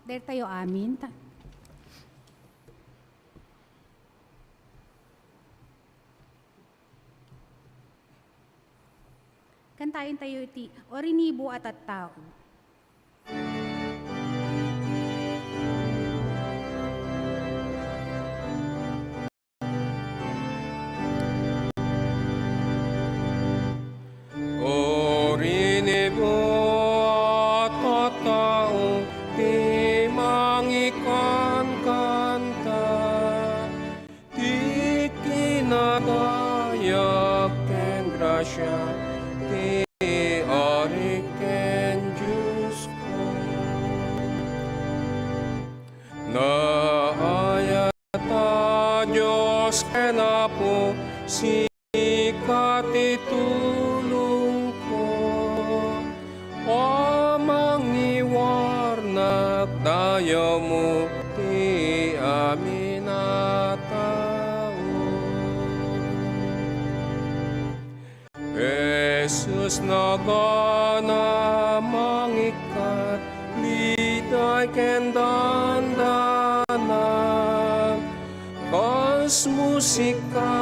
Dahil tayo amin. Kantayin tayo iti, orinibo at tao. Orinibo at tao, di mangikan kanta, di kinadayak ken grasya, di ari ken Diyos ko. Naayata Diyos ken Apo, sikat itulong ko. O mangiwarnak dayaw mo, di amin na tao. Jesus nagana mangikat, liday ken dandanan, kas musika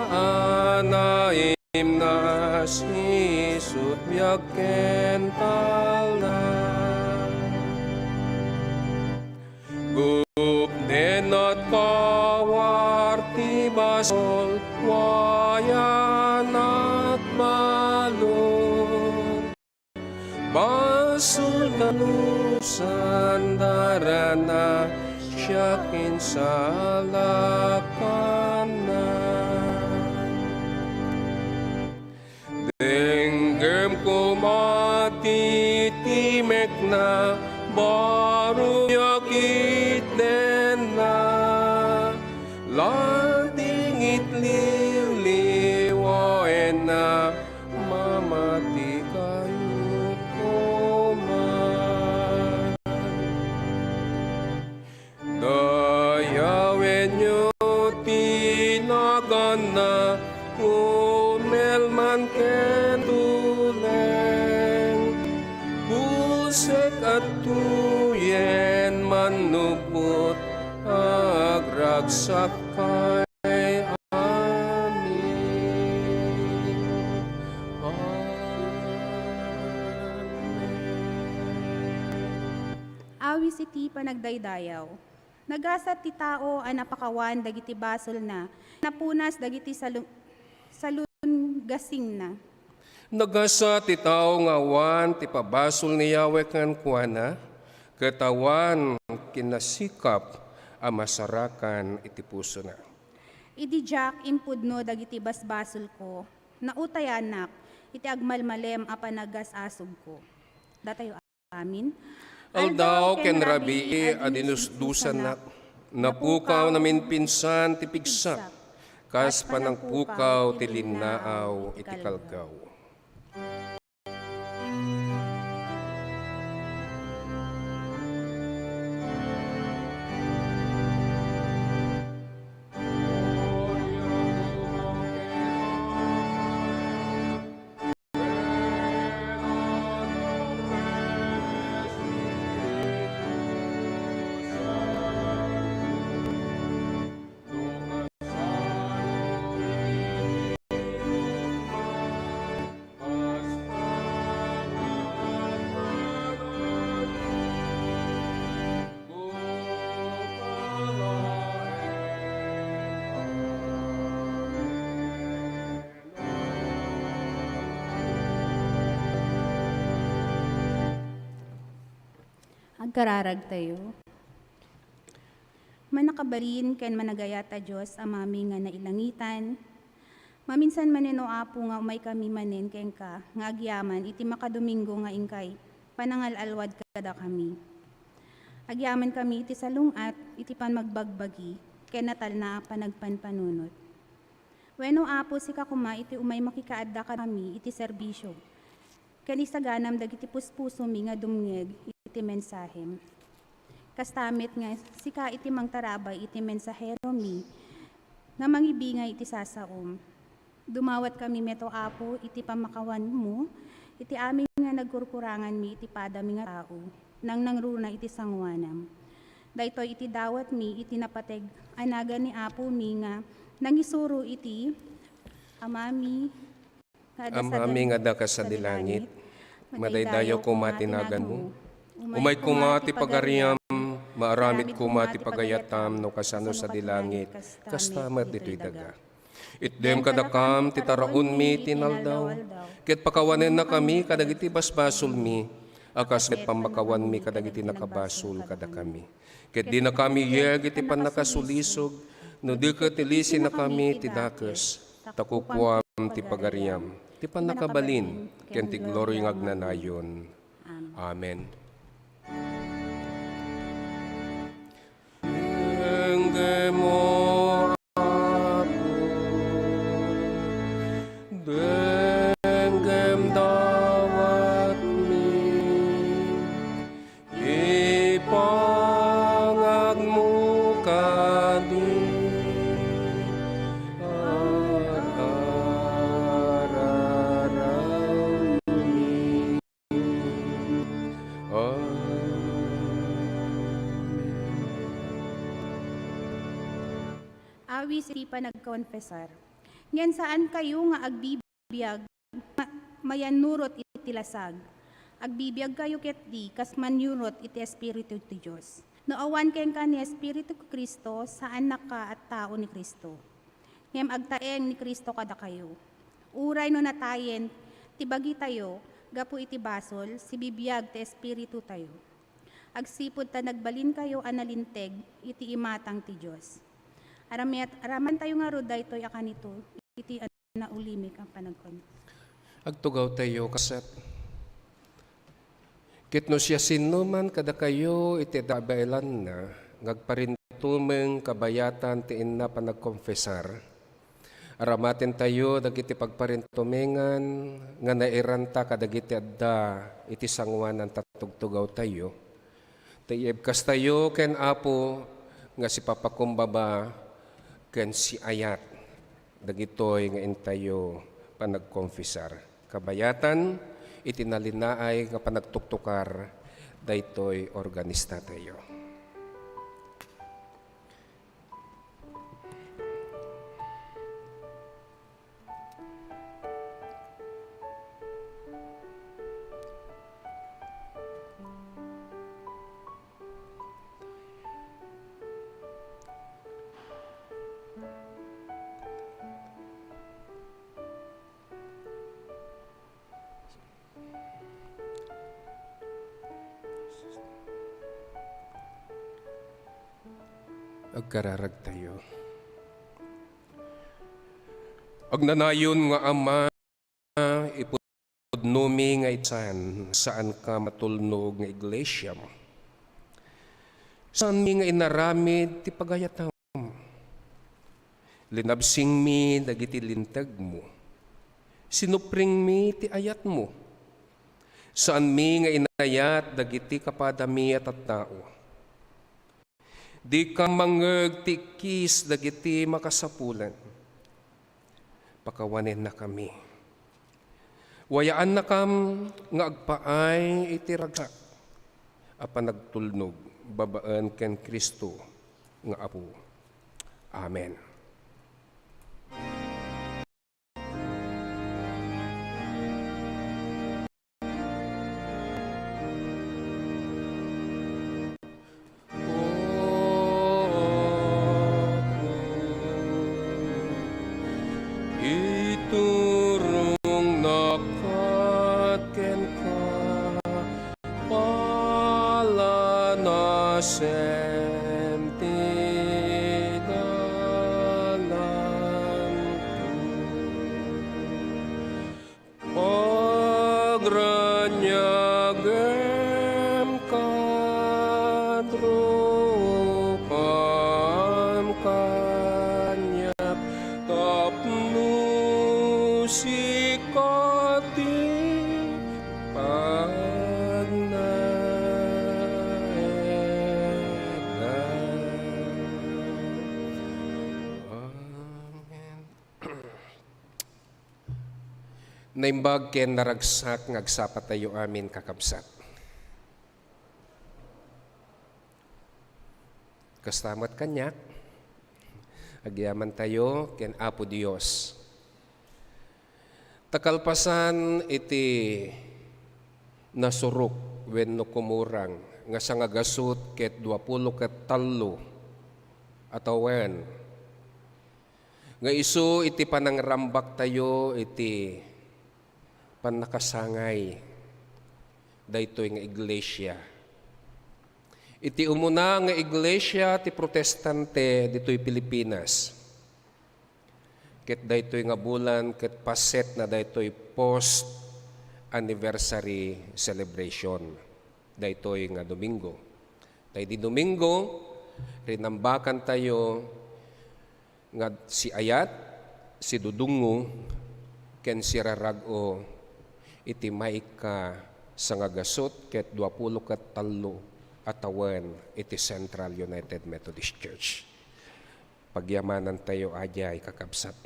anaim na sisut biag ken talan. Gupden at kawarti basol, wayan at balon, basul kanusan darana, siyakin sa lakanan. Denggem ko matitimek na, baru yakit den na, lading itliw-liwain na, mamati kayo ko man. Dayawin nyo tinagan na, umelman ken tuleng, busek at tuyen manupot, agragsak kay amin. Awis iti panagdaydayaw. Nagasat ti tao ang napakawan dagiti basol na, napunas dagiti salun gasing na. Nagasa ti tao nga wan ti pabasol ni Yahweh kan kuana, katawan kinasikap a masarakan iti puso na. Idi jak impudno dagiti basbasol ko, nautayanak, iti agmalmalem a panagas-asog ko. Datayo amin. Aldaw ken rabii adinusdusan na, napukaw namin pinsan ti pigsak, kas panangpukaw ti linnaaw iti kalgaw. Agkararag tayo. Manakabarin ken managayata Diyos amami nga nailangitan. Maminsan manino apo nga umay kami manen ken ka nga agyaman iti makadomingo nga ingkay panangalalwad kada kami. Agyaman kami iti salungat iti panmagbagbagi ken natal na panagpanpanunot. Wenno apo si kakuma iti umay makikaadda kami iti serbisyo. Ken isaganam dagiti puspuso mi nga dumngeg iti mensahem. Kastamit nga sika iti mangtarabay iti mensahero mi nga mangibingay iti sasaom. Dumawat kami meto apo iti pamakawan mo, iti amin nga nagkurkurangan mi iti padami nga tao. nang nangruna iti sangwanam. Daytoy iti dawat mi iti napateg anaga ni Apo mi nga nangisuro iti amami Amami nga daka sa dilangit, madaydayo ko matinagan mo. Umay ko nga ti pagariam, maaramid ko nga ti pagayatam, no kasano sa dilangit, kastamat dito'y daga. Itdem kadakam, ti taraon mi, tinaldaw, ket pakawanen na kami, kadagiti basbasol mi, akas met pamakawan mi, kadagiti nakabasol kada kami. Ket di na kami yeg, iti pan nakasulisog, no di katilisin na kami, ti dakes, takukuam ti pagariam, ti pan nakabalin, ken ti glory ng agnanayon. Amen. Denggemo Apo, denggem dawat mi, ipangag mo kadi, ar-araraw mi. Awis iti pa nagkonfesar. Ngem saan kayo nga agbibiyag, mayan nurot iti lasag. Agbibiyag kayo ket di, kas manurot iti Espiritu ti Diyos. No awan ken ka ni Espiritu ti Kristo, saan naka at tao ni Kristo. Ngem agtaeng ni Kristo kada kayo. Uray no natayen, tibagi tayo, gapu iti basol, si bibiyag ti Espiritu tayo. Agsipod ta nagbalin kayo analinteg, iti imatang ti Diyos. Araman tayo nga roday to'y akanito, iti na ulimik ang panagkon. Agtugaw tayo kasat. Kitno siya sinuman kada kayo iti dabailan na, ngagparintumeng kabayatan ti inna panagkonfesar. Aramatin tayo dagiti pagparintumengan, nga nairanta kadagiti adda iti sangwanan tatugtugaw tayo. Tayebkas tayo ken Apo nga si papakumbaba ken si ayat dagitoy nga intayo panagkonfesar. Kabayatan iti nalinaay nga panagtuktukar daytoy organista tayo. Agkararag tayo. Agnanayon nga Ama, ipudnumi nga itsan, saan ka matulnog nga iglesia mo. Saan mi nga inaramid ti pagayatam. Linabsing mi dagiti lintag mo. Sinupring mi ti ayat mo. Saan mi nga inayat dagiti kapadami at tao. Di ka mangeg ti kis dagiti makasapulan. Pakawanen na kami. Wayaan na kam nga agpaay iti ragsak. Apan nagtulnog babaan ken Kristo nga Apo. Amen. Iturong nakat ken ka pala nasem ti dalan ko. Pagranyagem kadrupam kanyap tapno sikati Naimbag ken naragsak ngagsapat tayo amin kakabsat. Kastamat kanyak, agyaman tayo ken Apo Dios. Takalpasan iti nasurok wenno kumurang nga sangagasut ket 20 ket 3 atawen nga isu iti panangrambak tayo iti panakasangay daytoy nga iglesia. Iti umuna nga iglesia ti protestante ditoy Pilipinas. Ket daytoy nga bulan ket paset na daytoy post anniversary celebration. Daytoy nga Domingo. Daydi Domingo rinambakan tayo nga si Ayat, si Dudungo, ken si Rarago iti maika sangagasot ket 20 ket 3 atawen iti Central United Methodist Church. Pagyamanan tayo ajay kakabsat.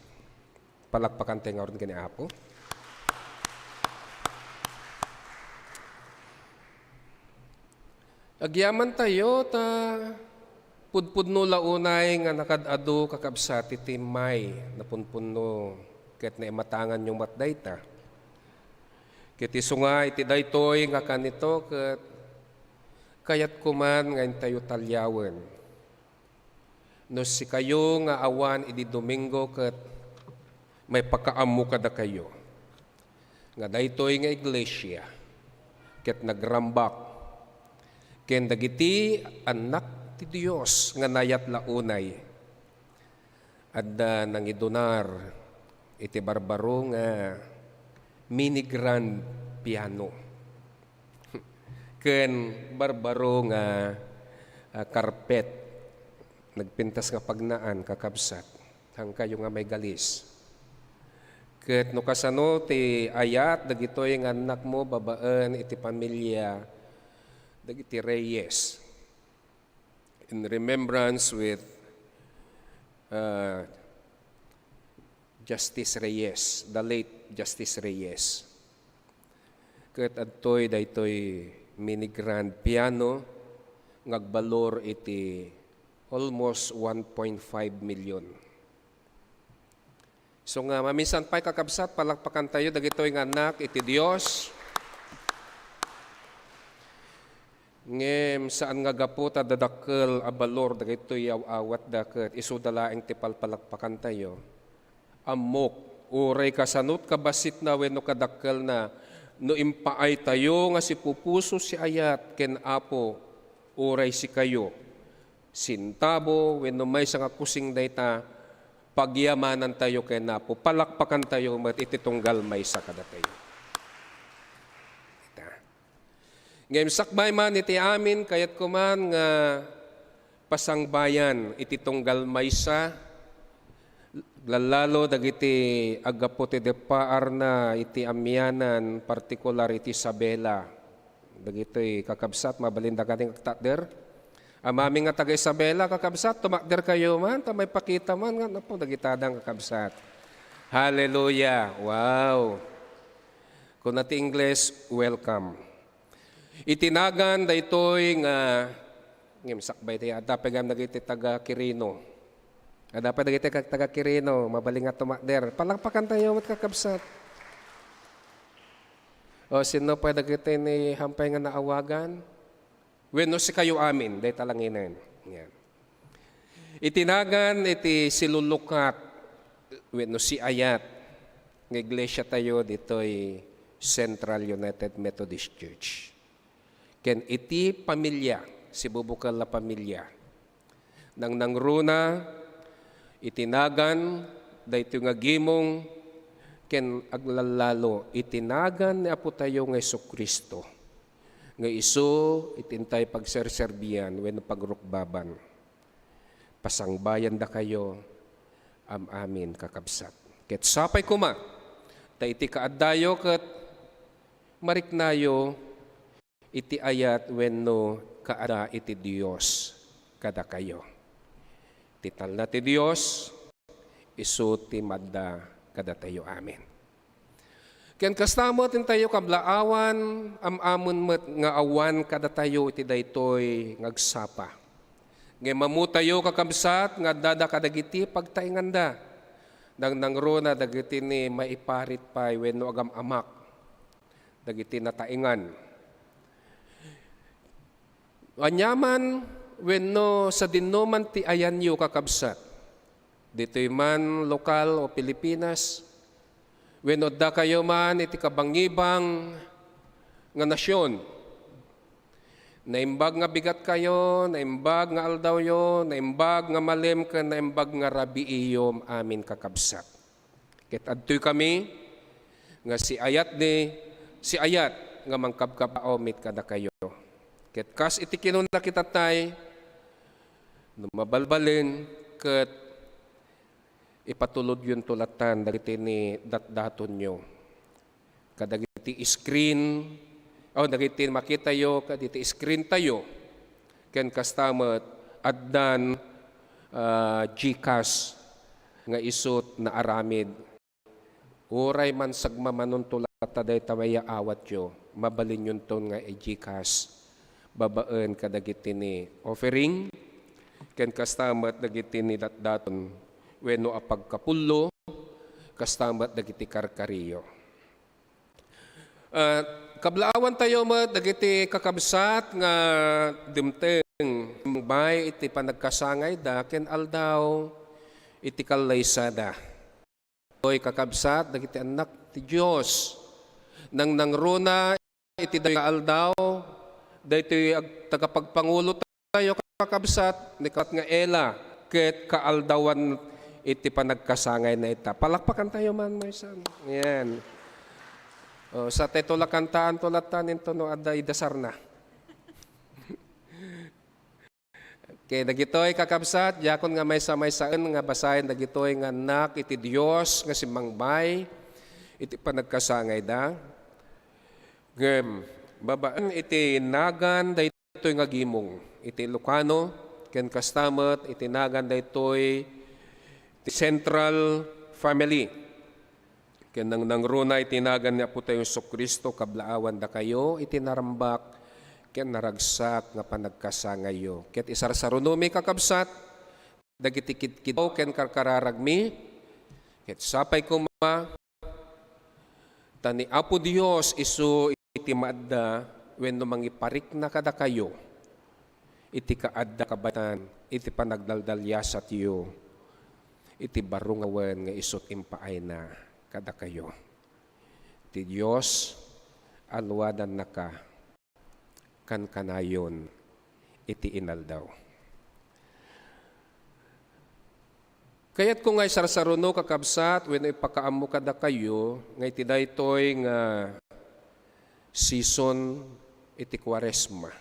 Palakpakan tayo nga rin kani Apo. Agyaman tayo ta pudpudno launay nga nakadado kakabsat iti may napunpunno ket naimatangan yung matdayta. Ket isunga iti daytoy nga kanito ket kayat kuman nga tayo talyawen. No si kayo nga awan idi Domingo ket may pagkaamu kada kayo. Nga daytoy nga iglesia ket nagrambak ken dagiti anak ti Dios nga nayat launay adda nangidonar iti barbaro nga mini grand piano ken barbaro nga karpet nagpintas nga pagnaan kakabsat hang kayo nga may galis ket no kasano ti Ayat dagitoy nga anak mo babaan iti pamilya dagiti Reyes in remembrance with Justice Reyes, the late Justice Reyes. Ket adtoy daytoy mini grand piano ngagbalor iti almost 1.5 million. So nga mamisan pa'y kakabsat palakpakan tayo dagitoy nga anak iti Dios. Ngem saan nga gaputa dadakkel a balor dagitoy awat daket isu dalaeng ti palpalakpakan tayo. Amok uray kasanut kabasit na wenno kadakkel na no impaay tayo nga si pupuso si Ayat ken Apo uray si kayo. Sintabo wenno may nga kusing dayta pagyamanan tayo ken Apo palakpakan tayo met iti tunggal may sa kadatayo. Ngayon sakbay man iti amin kayat kuman nga pasangbayan iti tunggal maysa lalalo dagiti agapote de paar na iti amyanan partikular iti Isabela dagitoy kakabsat mabalinda kating takder amami nga taga Isabela kakabsat tumakder kayo man ta may pakita man nga po dagitadang kakabsat. Hallelujah. Wow. Kung nati English, welcome. Itinagan daytoy nga ngem sakbay tayo dapat gam dagiti taga Quirino. Dapat dagiti taga Quirino mabaling nga tumakder. Palakpakan tayo mat kakabsat. O sino pa dagiti ni hampay nga naawagan? Wenno si kayo amin day talanginan. Yan. Itinagan iti silulukat wenno si Ayat nga iglesia tayo ditoy Central United Methodist Church. Ken iti pamilya, si bubukal na pamilya. Nang nangruna, itinagan, dahito nga gimong, ken aglalalo, itinagan ni Apo tayo nga Jesucristo. Nga iso, itintay pagserserbiyan, when pagrukbaban. Pasangbayan da kayo, amin kakabsat. Ket sapay kuma, ta iti kaaddayo ket mariknayo, iti Ayat wenno kaada iti Dios kada kayo. Tital na ti Dios, isu ti madda kada tayo amin. Ken kastamot in tayo kablaawan, amamon met nga awan kada tayo iti daytoy ngagsapa. Ngay mamutayo kakabsat nga dada kadagiti pagtainganda. Nang nangruna dagiti ni maiparit pa wenno agam amak. Dagiti nataingan. Anyaman wenno sa dinnoman ti ayanyo kakabsat. Dito'y man lokal o Pilipinas. Wenno da kayo man iti kabangibang nga nasyon. Naimbag nga bigat kayo, naimbag nga aldaw yo, naimbag nga malim ka, naimbag nga rabi iyom amin kakabsat. Ket adtoy kami nga si Ayat nga mangkabkabaomit kada kayo. Ket kas iti kinuna kita tay, mabalbalin ket ipatulod yun tulatan dagiti ni datdaton nyo. Kadagiti screen, dagiti makita yo, kaditi screen tayo, ken kastamet addan GCash nga isut na aramid. Uray man sagmamanon tulata day tawaya awat yo, mabalin yun ton nga GCash. Babaan kadagiti ni offering, ken kastamet dagiti ni datdaton wenno apagkapullo, kastamet dagiti karkariyo. Kablaawan tayo dagiti kakabsat nga dimteng bay iti panagkasangay da ken aldaw iti kalaysada. Oy kakabsat dagiti anak ti Dios nang nangruna iti dayo aldaw daytoy tagapagpangulo tayo kakabsat ni kat nga Ela ket kaaldawan iti panagkasangay na ita. Palakpakan tayo man may san. Yan. Sa tetula kantaan tulatan ito no aday dasar na. Kaya dagitoy kakabsat, yakon nga may saan nga basahin dagitoy nga anak iti Dios nga si Mangbay iti panagkasangay da. Babaan iti nagan daytoy nga gimong iti Ilocano ken kastamet iti nagan daytoy iti Central Family. Ken nang nangruna itinagan niya po tayo sa Kristo kablaawan da kayo itinarambak ken naragsak nga panagkasangayo. Ket isarsarunumi kakabsat dagiti kitkitaw ken karkararagmi ket sapay kuma tani Apo Dios isu iti maadda wenno mangiparik na kada kayo iti kaadda kabatan iti panagdaldalyasat yu iti barungawen nga isut impaay na kada kayo. Ti Diyos, alwadan na ka, kan kanayon, iti inaldaw. Kaya't kung ngay sarsaruno kakabsat, when ipakaamo kada kayo, ngay ti daytoy nga season iti Kwaresma.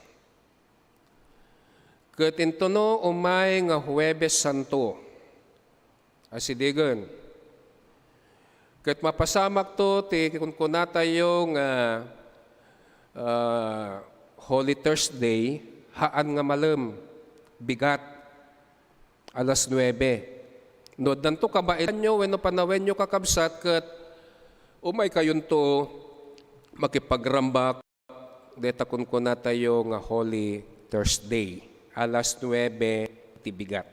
Ket intono umay nga Huwebes Santo, asidigan, ket mapasamak to ti kunkuna tayo nga Holy Thursday haan nga malem bigat alas 9. No danto kabaitan nyo wenno panawen nyo kakabsat ket umay kayon to makipagrambak deta kunkuna tayo nga Holy Thursday alas 9 ti bigat.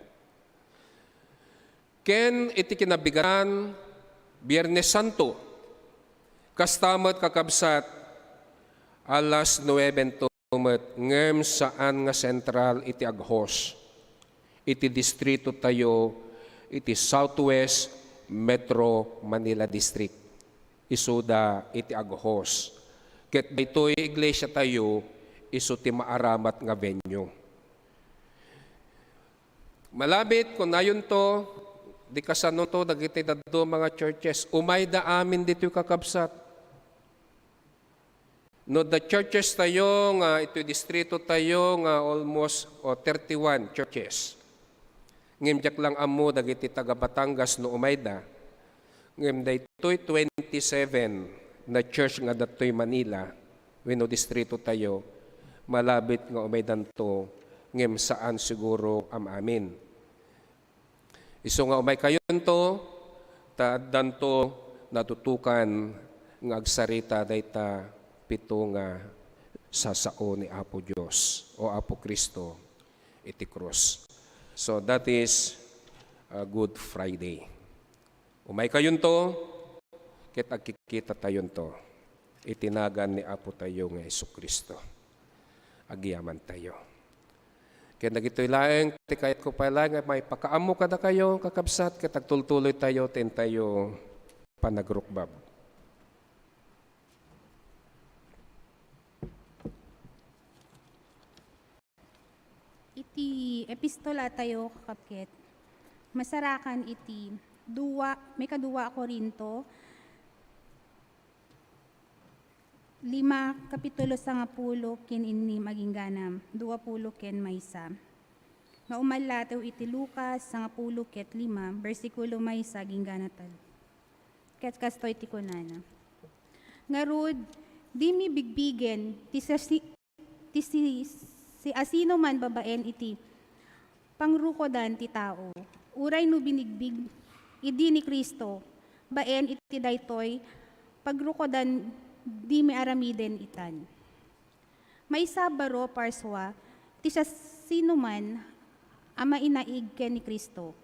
Ken iti kinabigatan Biyernes Santo, kastamat kakabsat, alas 9 tumet, ngem saan nga sentral iti aghos. Iti distrito tayo, iti Southwest Metro Manila District. Isuda iti aghos. Ket daytoy iglesia tayo, isu ti maaramat nga venue. Malabit, kung nayon to, di kasano to, dagiti daddo mga churches, umay da amin dito kakabsat. No, the churches tayo, nga ito distrito tayo, nga almost 31 churches. Ngimjak lang amo, dagiti taga Batangas no umay da. Ngim da ito'y 27 na church nga dato'y Manila, wino distrito tayo, malabit nga umay danto, ngim saan siguro am amin. Iso nga umay kayon to, taaddan to natutukan nga agsarita dayta pito nga sasao ni Apo Dios o Apo Kristo iti krus. So that is a Good Friday. Umay kayon to, ket agkikita tayon to. Itinagan ni Apo tayo nga Jesucristo. Agyaman tayo. Kaya nagito'y laeng, tikayat ko pa lang, may pakaamo kada kayo, kakabsat, katagtultuloy tayo, ten tayo panagrukbab. Iti epistola tayo kakapket. Masarakan iti may kadua Korinto 5 kapitulo 10 ken inni maging ganam 20 ken maysa. Nga umalatew iti Lucas 10 ket 5 bersikulo maysa gingganatal. Ket kasto iti kunana. Ngarud di mi bigbigen si asino man babaen iti pangrukodan ti tao. Uray no binigbig idi ni Kristo, baen iti daytoy pagrukodan di mi aramiden itan. May sabaro parswa, ti sa sino man ama inaig ken ni Kristo.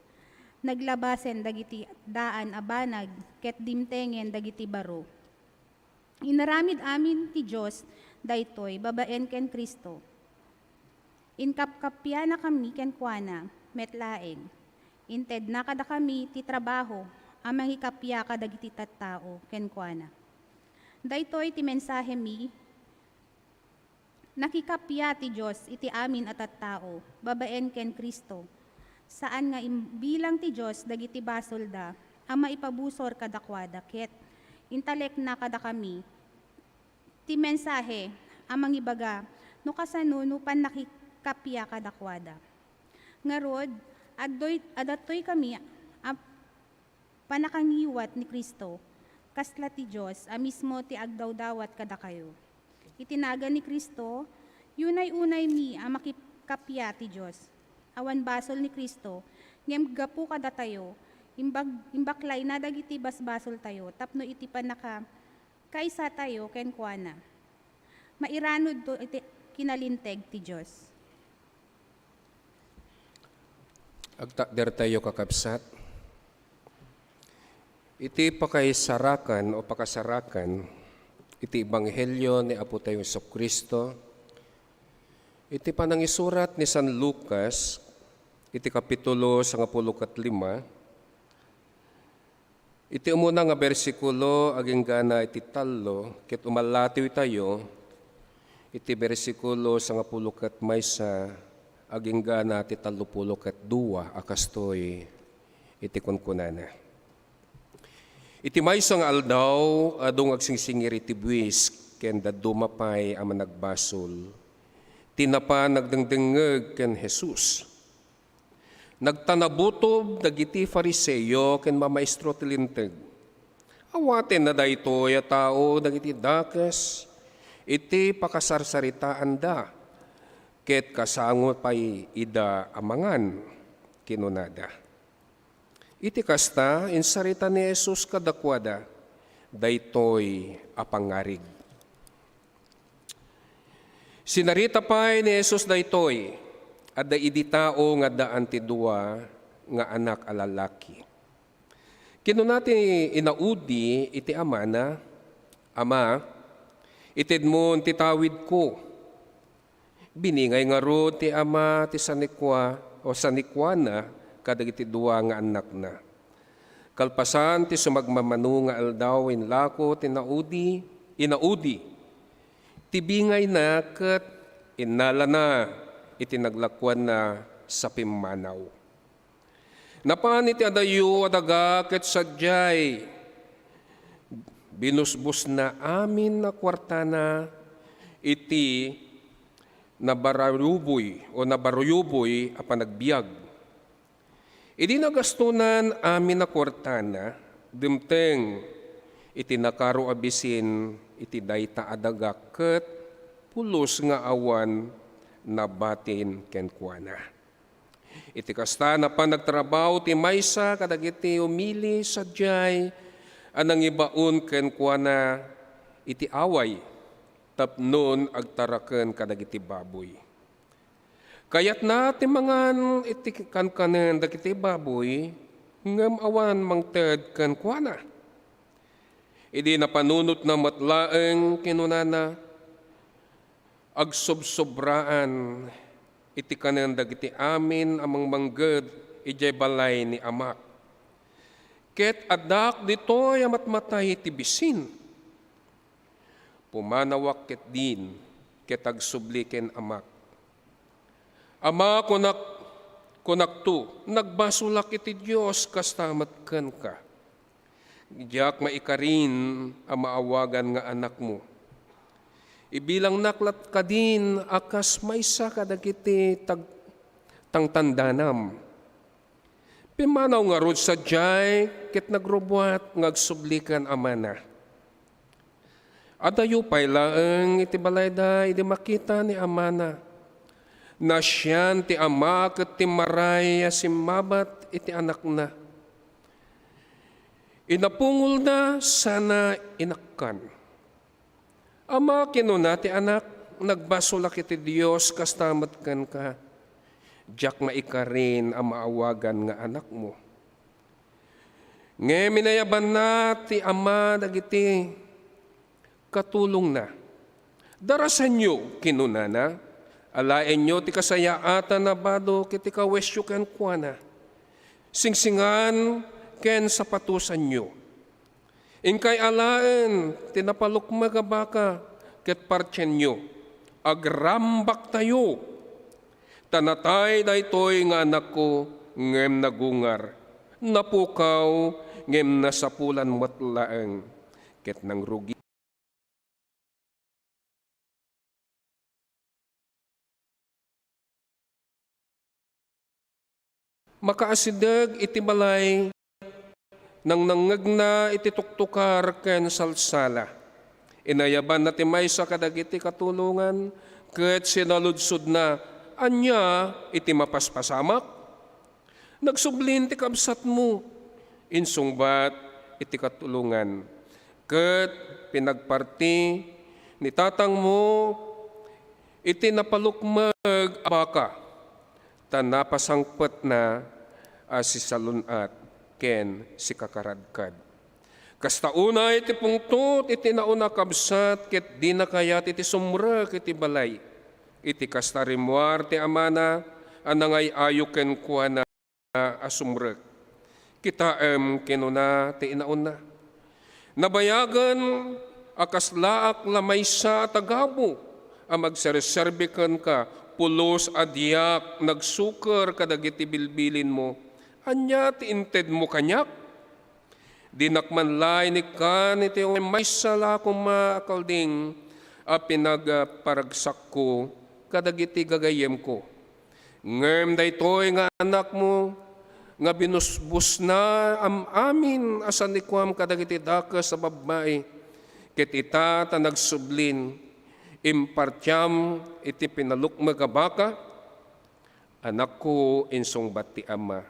Naglabasen dagiti daan abanag ket dimtengen dagiti baro. Inaramid amin ti Dios daytoy babaen ken Kristo. Inkapkapya na kami ken kuana metlaeng. Inted na kada kami ti trabaho amang ikapya kadagiti tattao ken kuana. Daytoy ti mensahe mi nakikapya ti Dios iti amin at tattao babaen ken Kristo. Saan nga bilang ti Dios dagiti basolda ama ipabusor kadakwada ket intalek na kada kami ti mensahe amang ibaga no kasano no pan nakikapya kadakwada. Ngarod adatoy kami panakangiwat ni Kristo kasla ti Dios a mismo ti agdawdawat kada kayo. Itinaga ni Kristo yunay-unay mi a makikapya ti Dios. Awan basol ni Kristo ngem gapu kada tayo imbaklay na dagiti basbasol tayo tapno iti panaka kaisa tayo ken kuana. Mairanod to iti kinalinteg ti Dios. Agtakder tayo kakabsat. Iti pakaisarakan o pakasarakan, iti Ebanghelyo ni Apo tayo Jesucristo, iti panangisurat ni San Lucas, iti kapitulo 15, iti umuna nga bersikulo aging gana iti talo, ket umalatiw tayo, iti bersikulo 10 ket maysa, aging gana ti 32 akastoy iti kunkunana. Iti maysa nga aldaw adung agsingsingir iti buwis ken dadumapay a managbasol. Tinapa nagdengdengeg ken Jesus. Nagtanabutob dagiti Fariseo ken mamaestro ti linteg. Awaten na daytoy a tao dagiti dakes iti pakasarsaritaan da. Ket kasangot pay ida amangan kinunada. Iti kasta insarita ni Jesus kadakwada daytoy apangarig. Sinarita pay ni Jesus daytoy adda idi tao nga daan ti dua nga anak a lalaki. Kinunati inaudi iti amana, ama, ited mo ti tawid ko. Biningay nga ro ti ama ti sanikwa o sanikwana kadagiti dua nga anak na. Kalpasan ti sumagmamanu nga aldaw inlako ti inaudi. Ti bingay na ket innala na iti naglakwan na sa pimmanaw. Napan iti adayo adaga ket sadyay binusbus na amin na kwartana iti nabaruyuboy a panagbiag. Idi nagastunan amin na kwartana, dimteng iti nakaro abisin iti dayta adaga ket pulos nga awan na batin ken kuana. Iti kasta na pa nagtrabaho ti maysa kadagiti umili sadyay anang ibaon ken kuana iti away tapnon agtaraken kadagiti baboy. Kayat natin mga itikan kanen dagiti baboy, ngam awan mangted kan kuana. Idi napanunot na matlaeng kinunana, agsubsobraan iti kanen dagiti amin amang mangged ijay balay ni Ama. Ket adak ditoy amat matay iti bisin. Pumanawak ket din, ket agsubli ken Amak. Ama kunak tu, nagbasulak iti Diyos kastamat ken ka. Diyak maikarin ang maawagan nga anak mo. Ibilang naklat ka din, akas maysa kadagiti tangtandanam. Pimanaw nga rod sa jay, ket nagrubwat ngagsublikan amana. Adayo pay laeng iti balayda, iti makita ni amana. Na siyan ti ama ket ti maray simmabat iti anak na. Inapungol na sana inakkan. Ama kinuna ti anak, nagbasulak iti Dios kastamat kan ka. Diyak maikarin ang maawagan nga anak mo. Nge minayaban na ti ama dagiti katulong na. Darasan nyo kinunana. Alaen nyo ti kasayaatan na bado kiti kawesyo ken kuana. Singsingan ken sapatusan nyo. Inkay alaen tinapalok magabaka ket partyen nyo. Agrambak tayo. Tanatay daytoy nga anak ko ngem nagungar. Napukaw ngem nasapulan matlaeng ket nang rugi. Makaasideg iti balay nang nangagna iti tuktukar ken salsala. Inayaban na ti maysa kadagiti katulungan ket sinaludsod na anya iti mapaspasamak. Nagsublin ti kabsat mo insungbat iti katulungan ket pinagparti ni tatang mo iti napalukmag abaka. Tanapasangpet na si salunat ken si kakaradkad. Kastauna iti pungtot iti nauna kabsat ket di na kayat iti sumrek iti balay. Iti kastarimuar ti amana anangay ayo ken kuana asumrek. Kitaem kinuna ti inauna. Nabayagan akaslaak lamaysa tagabo ang magserserbi ken ka pulos adyak nagsuker kadagiti bilbilin mo, anya ti inted mo kanyak? Dinakmanlay ni kan iti may sala kong maakalding a pinagparagsak ko kadagiti gagayem ko. Ngem daytoy nga anak mo nga binusbus na amin asan ni kuam kadagiti dakas sa babae ket ita ta nagsublin impartyam iti pinalukmag abaka, anak ko insungbat ti ama.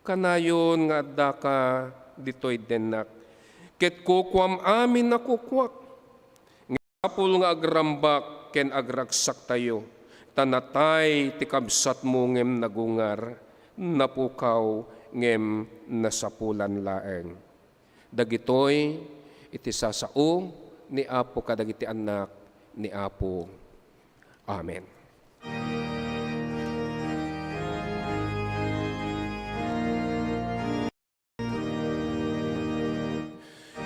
Kanayon nga adda ka ditoy denak. Ket kukwam amin na kukwak. Ngapul nga agrambak ken agragsak tayo. Tanatay ti kabsat mo ngem nagungar. Napukaw ngem nasapulan laeng. Dagitoy iti sasao ni Apo kadagiti anak ni Apo. Amen.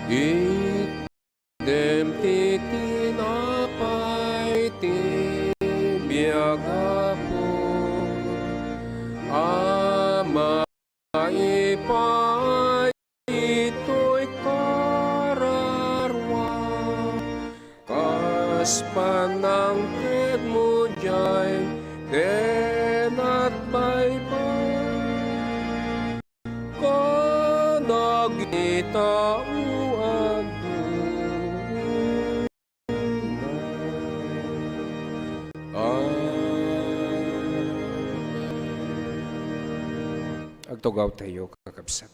Idem ti tinapay ti biyagapo ama ipay ito'y kararwa kas panangkit mo jay ten at baybay kadagita agtugaw tayo kakabsat.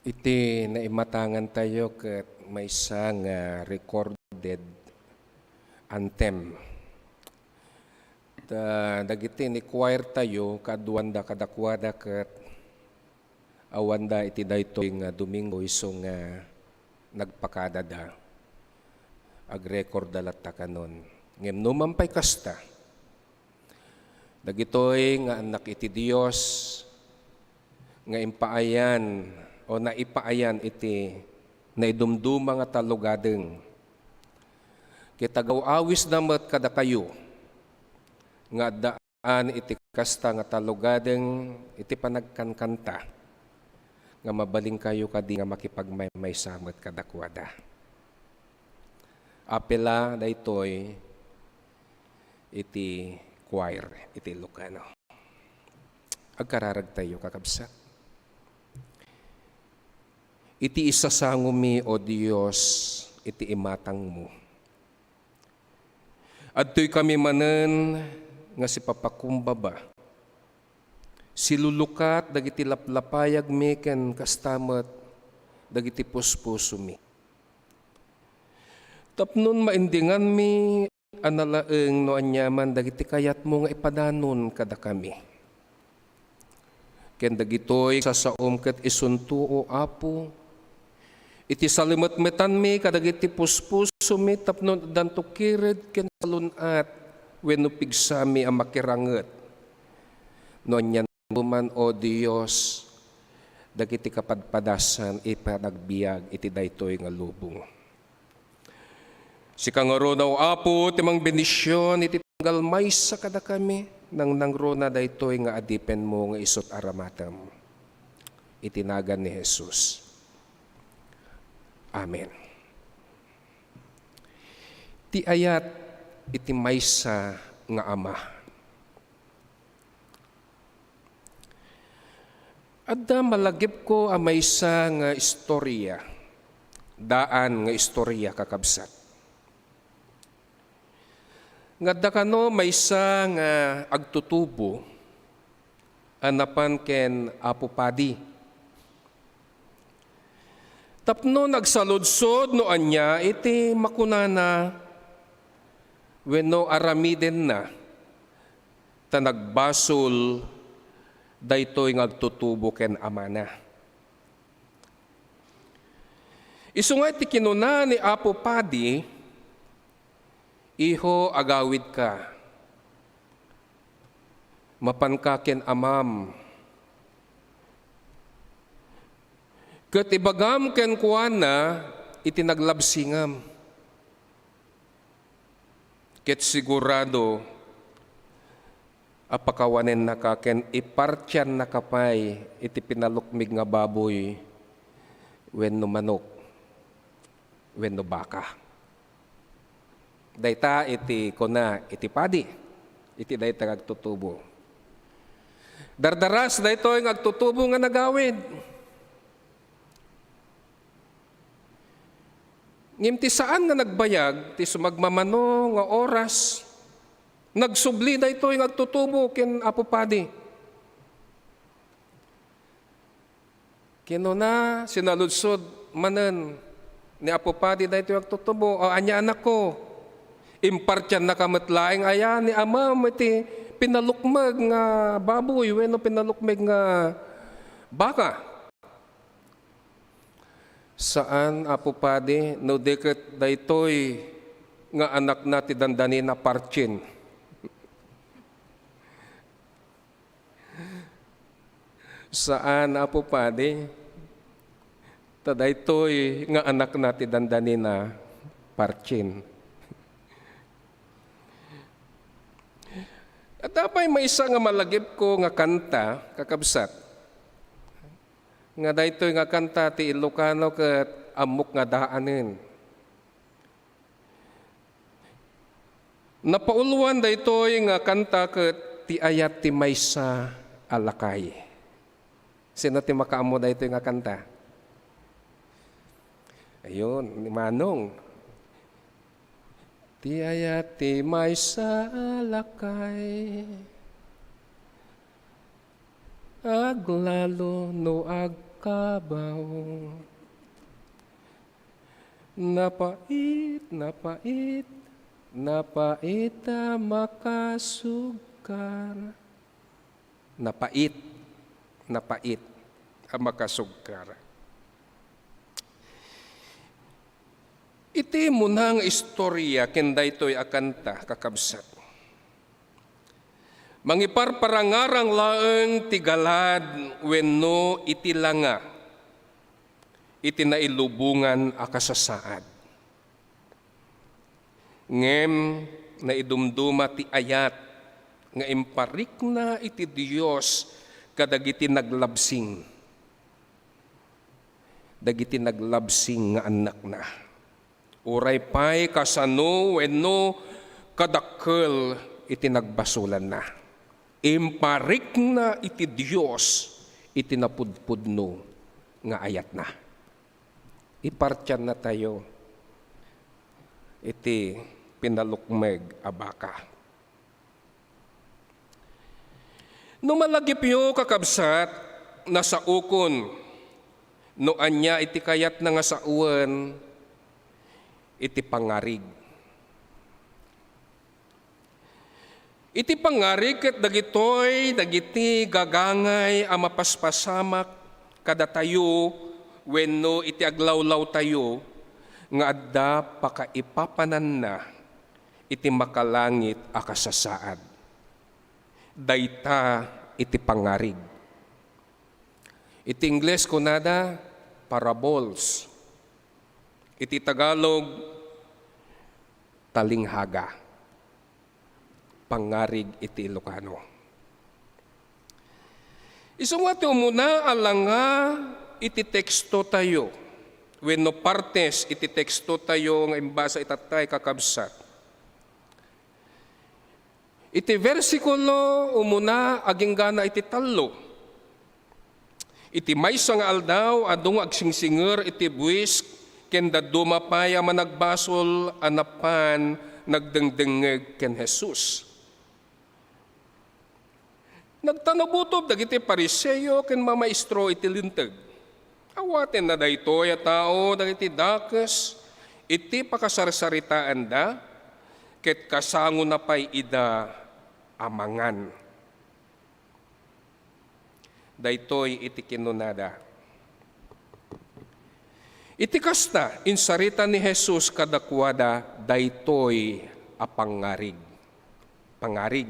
Iti naimatangan tayo ket maysa nga recorded anthem. Dagiti ni choir tayo kaduanda kadakwada ket awanda iti daytoy nga Domingo iso nga nagpakadada. Ag-record dalat ta kanon. Ngem numampay kasta. Dagitoy nga anak iti Dios nga impaayan o naipaayan iti naidumduma nga talugadeng. Kitagaw awis damat kada kayo nga daan iti kasta nga talugadeng iti panagkankanta nga mabaling kayo kadi nga makipagmaymay samet kadakwada. Apela daytoy iti choir iti Ilocano. Agkararag tayo kakabsat. Iti isasangumi o Diyos, iti imatang mo. Adtoy kami manen nga si papakumbaba. Silulukat dagiti laplapayag mi ken kastamet dagiti puspuso mi. Tapnon maindingan mi analaeng no anyaman dagiti kayat mo nga ipadanon kada kami. Ken dagitoy sasaom ket isuntuo Apo. Iti salimetmetan mi kadagiti puspuso mi tapno danto kired ken salunat wenno pigsami a makiranget. No anyan man o Dios dagiti kapadpadasan ipanagbiag iti daytoy nga lubong. Sikangaro daw Apo timang benisyon iti tanggal maysa kada kami nang nangrona daytoy nga adipen mo nga isot aramatem. Itinagan ni Jesus. Amen. Ti ayat iti maysa nga Ama. Adda malagip ko a maysa nga istorya. Daan nga istorya kakabsat. Ngadda kano maysa nga agtutubo anapan ken Apo Padi. Tapno nagsaludsod no anya iti makunana wenno aramiden na ta nagbasol daytoy nga agtutubo ken amana. Isungay ti kinuna ni Apo Padi, iho agawid ka, mapanka ken amam, ket ibagam ken kuana iti naglabsingam, ket sigurado apakawanen na ka ken ipartyan na kapay iti pinalukmig nga baboy wenno manok wenno baka. Dayta iti kuna iti padi, iti dayta agtutubo. Dardaras daytoy nga agtutubo nga nagawid. Ngimti saan nga nagbayag ti sumagmamano nga oras, nagsubli daytoy nga agtutubo ken Apo Padi. Kinuna sinaludsod manen ni Apo Padi daytoy agtutubo, o anya anak ko, impartyan na kamatlaing aya ni amam iti pinalukmag nga baboy wenno pinalukmag nga baka. Saan, Apo Padi, no deket daytoy nga anak na ti dandani na parchin. Saan, Apo Padi, tadaytoy nga anak na ti dandani na parchin. At apay may isa nga malagip ko nga kanta, kakabsat, nga daytoy nga kanta ti Ilocano ket amok nga daanen. Napauluan daytoy nga kanta ket ti ayat ti maysa alakay. Sino ti makaamo daytoy nga kanta? Ayun, ni Manong. Ti ayat ti maysa alakay, aglalo no agkabaw, napait, napait, napait a makasugkar. Napait, napait a makasugkar. Iti munang istorya ken daytoy a kanta kakabsat. Mangiparparangarang laeng ti galad wenno iti langa, iti nailubungan a kasasaad. Ngem naidumduma ti ayat nga imparik na iti Dios kadagiti naglabsing. Dagiti naglabsing nga anak na. Uray pay kasano wenno kadakkel iti nagbasulan na. Imparik na iti Dios iti napudpudno nga ayat na. Ipartyan na tayo iti pinalukmeg a baka. Numalagip yo kakabsat na sa ukon no anya iti kayat na nga sa uwan iti pangarig. Iti pangarig ket dagiti gagangay a mapaspasamak kada tayo wenno iti aglawlaw tayo nga adda pakaipapanan na iti makalangit a kasasaad. Dayta iti pangarig. Iti Ingles kunada parables. Iti Tagalog talinghaga. Pangarig iti Ilocano. Isungati umuna alanga iti teksto tayo. Wenno partes iti teksto tayo nga imbasa itatay kakabsat. Iti versikulo umuna aging gana iti tallo. Iti maysa nga aldaw adung agsingsinger iti buwis ken daduma paya managbasol anapan nagdengdengeg ken Jesus. Nagtanabutob dagiti Pariseo ken mamaestro iti linteg. Awaten na daytoy a tao dagiti dakes iti pakasarsaritaan da ket kasango na pay ida amangan. daytoy iti kinunada. Iti kasta, insarita ni Jesus kadakwada, daytoy a pangarig. Pangarig.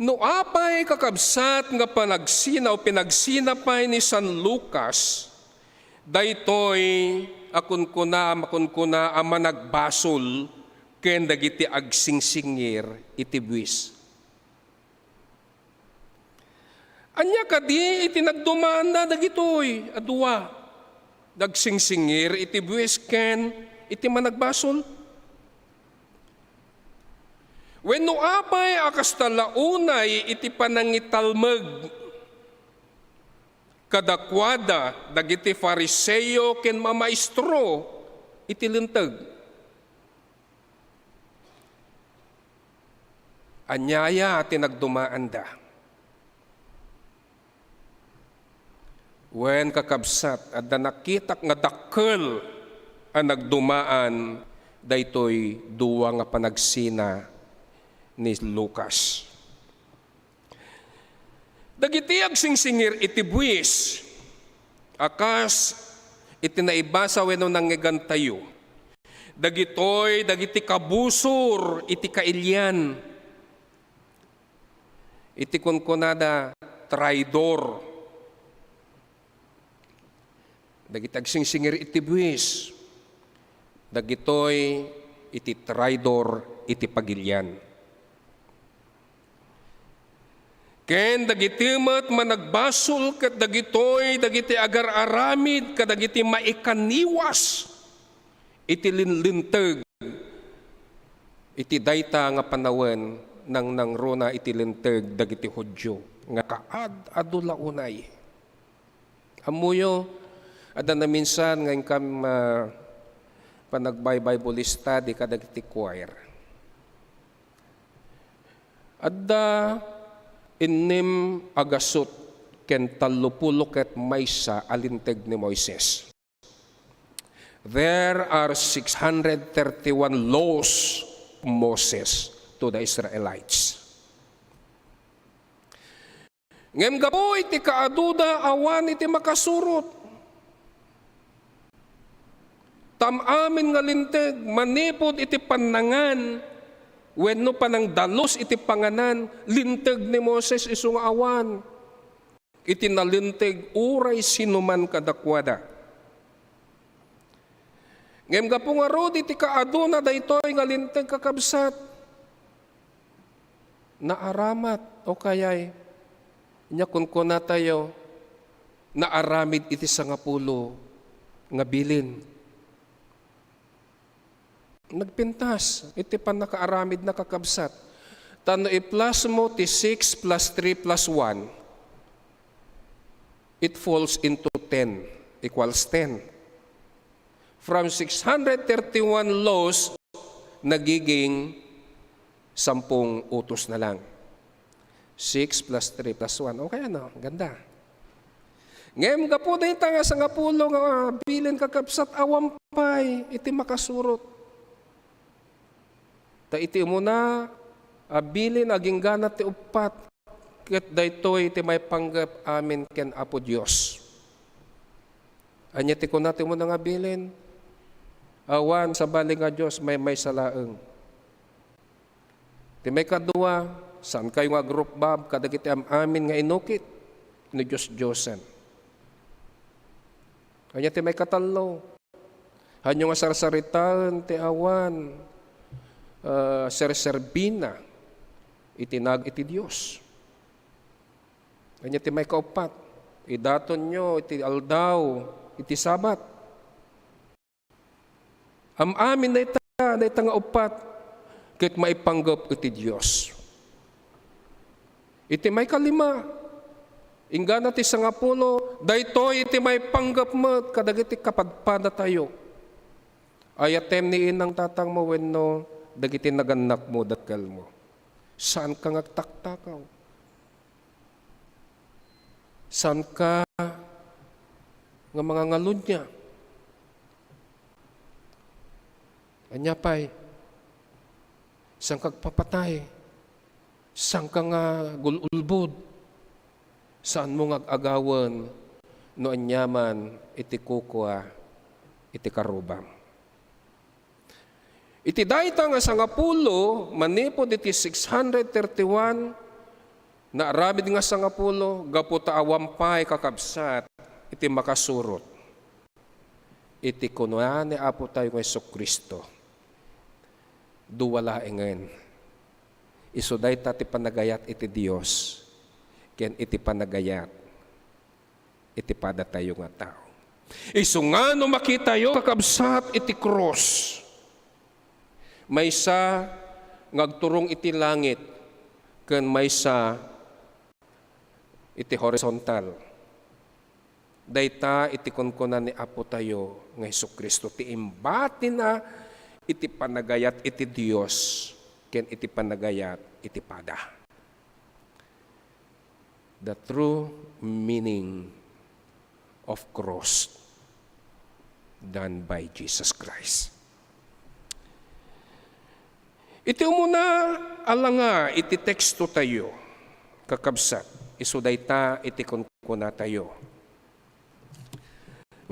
No apay kakabsat nga panagsina o pinagsinapay ni San Lucas, daytoy akun kuna a managbasol ken dagiti agsingsingir iti buwis. Anya kadi iti nagdumaan na dagitoy adua dagsingsingir iti buwis ken iti managbasol. Wenno apay akas talaunay iti panangitalmeg kadakwada dagiti Fariseo ken mamaestro iti linteg. Anyaya ati nagdumaan da. Wen kakabsat at nakitak nga dakkel ang nagdumaan daytoy duwa nga panagsina ni Lucas. Dagiti agsingsingir iti buwis akas iti naibasa wenno nangigantayo. Dagitoy dagiti kabusor iti kailyan. Iti kunkunada traidor. Dagiti agsingsingir iti buwis, dagitoy iti traidor iti pagilyan. Ken dagiti met managbasol ket dagitoy dagiti agar-aramid ket dagiti maikaniwas iti linlinteg iti dayta nga panawon nang nangruna iti linteg dagiti Hudyo nga kaad adulaunay. Amuyo ada na minsan ngayon kam panagbay-Bible study kadagiti choir. Ada inim agasot ken 30 ket maysa alinteg ni Moises. There are 631 laws of Moses to the Israelites. Ngem gapo iti kaaduda awan iti makasurot. Tamamin nga linteg, manipod iti panangan, wenno panang dalos iti panganan, linteg ni Moses isu nga awan. Iti nalinteg, uray sinuman kadakwada. Ngem gapo nga rod iti kaaduna daytoy nga linteg kakabsat. Naaramat o kayay, nya kunkuna tayo, naaramid iti 10 nga bilin. Nagpintas, iti panakaaramid na kakabsat. Tano i-plus mo ti 6 plus 3 plus 1, it falls into 10, equals 10. From 631 laws, nagiging 10 utos na lang. 6 plus 3 plus 1. Okay ano, ganda. Ngayon gapo na ita nga 10 nga bilin kakabsat, awampay, iti makasurot. Ta iti muna, abilin aging ganat ti upat, ket daytoy iti may panggap amin ken Apo Dios. Anya ti kunati mo nga abilin, awan sa bali nga Dios may salaeng. Ti may kadua, saan kayo nga group bab, kadagiti amin nga inukit, ni Diyos-Diyosan. Anya ti may katalo, hanyo nga sarsaritaan ti awan, serserbina itinag iti Dios. Kanya ti may kaupat, idaton nyo iti aldaw, iti sabat. Amin na ita nga upat, ket maipanggap iti Dios. Iti may 5, inggana ti 10, daytoy iti may panggap mo, kadagiti kapadpada tayo. Ayatem ni inang tatang mo wenno, dagiti naganak mo, dakal mo. Saan ka ngagtaktakaw? Saan ka nga mga ngalod niya? Anya pa'y, saan kagpapatay? Sang ka nga gululbod? Saan mo ngag-agawan no anyaman iti kukwa iti karubam? Iti dayta nga sangapulo, manipod iti 631, na aramid nga sangapulo, gaputa awampay kakabsat, iti makasurot. Iti kunwa ni Apo tayo ng Jesucristo, duwala engen. Iso dayta ti panagayat iti Dios, ken iti panagayat, iti pada tayo nga tao. Iso nga no makita yo kakabsat iti cross, maysa ngagturong iti langit ken maysa iti horizontal. Dayta iti kunkunan ni Apo tayo nga Jesucristo ti imbati na iti panagayat iti Dios ken iti panagayat iti pada. The true meaning of cross done by Jesus Christ. Iti umuna alanga iti teksto tayo kakabsat isu dayta iti kunkuna tayo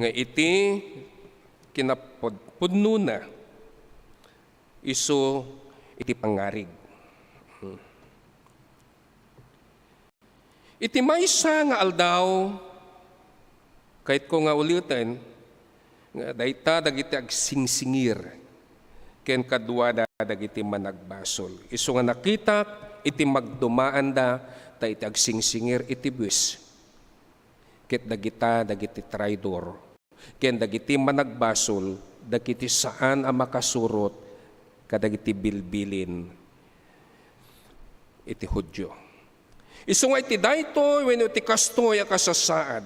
nga iti kinapudno na isu iti pangarig. Iti maysa nga aldaw kahit ko nga ulitin nga dayta dagiti agsingsingir ken kadwa dagiti managbasol. Isu nga nakita iti magdumaan da ta iti agsingsingir iti buwis. Ket dagiti traidor. Ken dagiti managbasol dagiti saan a makasurot kadagiti bilbilin iti Hudyo. Isu nga iti daytoy wenno iti kastoy a kasasaad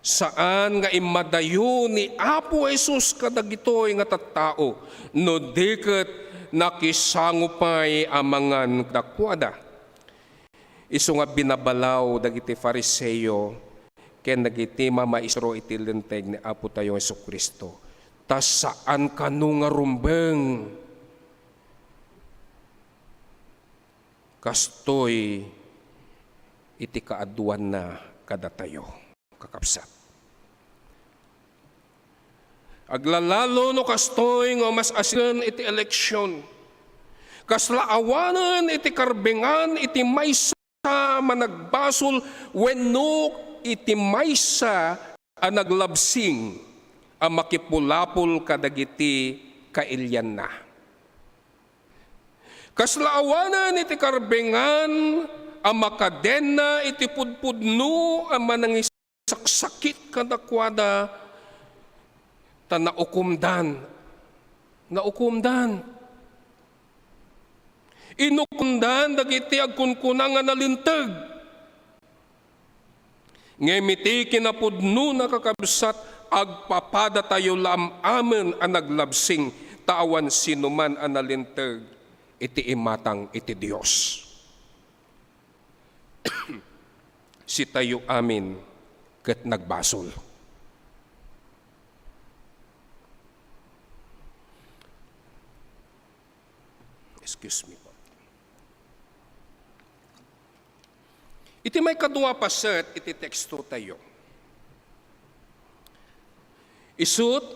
saan nga imadayo ni Apo Jesus kadagitoy nga tattao no diket nakisangupay amangan dakwada. Isu nga binabalaw dagiti Fariseo ken dagiti mamaestro iti linteg ni Apo tayo Jesucristo. Ta saan kanu nga rumbeng kastoy iti kaaduan na kadatayo kakabsat. Aglalalo no kastoy nga mas asin iti eleksyon. Kaslaawanan iti karbengan iti maysa managbasol wenno iti maysa a naglabsing a makipulapol kadagiti kailyan na. Kaslaawanan iti karbengan a makadena iti pudpudno a manangisaksakit kadakwada ta naukumdan. Inukumdan dagiti agkunkuna nga nalintag. Ngemiti kinapudno na kakabsat agpapada tayo amen a naglabsing tawan sinuman a nalintag iti imatang iti Dios. Si tayo amin ket nagbasol. Excuse me po. Iti may kadua paset iti teksto tayo. Isut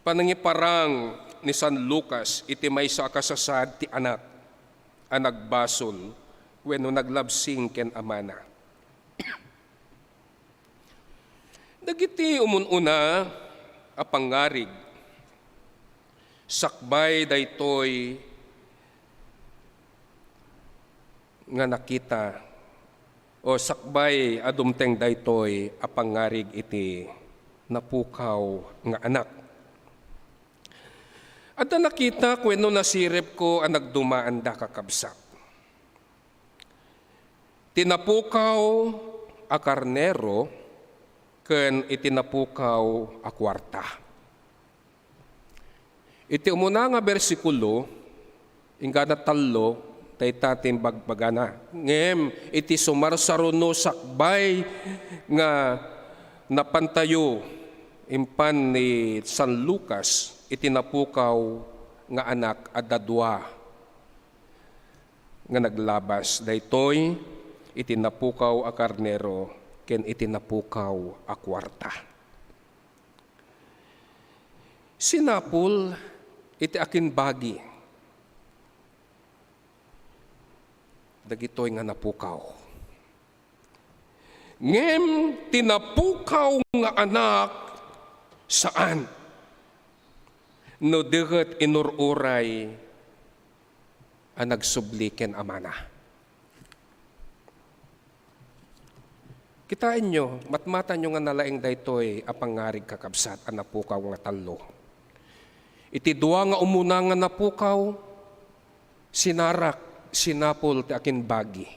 panangiparang ni San Lucas iti may sa kasasad ti anak a nagbasol wenno naglabsing ken amana. Dagiti umununa a pangarig sakbay daytoy nga nakita o sakbay adumteng daytoy a pangarig iti napukaw nga anak. At na nakita wenno nasirip ko ang nagdumaan da kakabsat. Tinapukaw a karnero ken itinapukaw a kwarta. Iti umuna nga bersikulo ingga na tallo dayta tin bagbagana. Ngem iti sumarsaruno sakbay nga napantayo impan ni San Lucas itinapukaw nga anak adda dua nga naglabas daytoy itinapukaw a karnero ken itinapukaw a kwarta. Sinapol iti akin bagi dagitoy nga napukaw. Ngem tinapukaw nga anak saan? No deget inururay ang nagsubli ken amana. Kitain nyo, matmatan nyo nga nalaing daytoy apangarig kakabsat ang napukaw nga talo. Iti dua nga umuna nga napukaw, sinarak, sinapol ti akin bagi.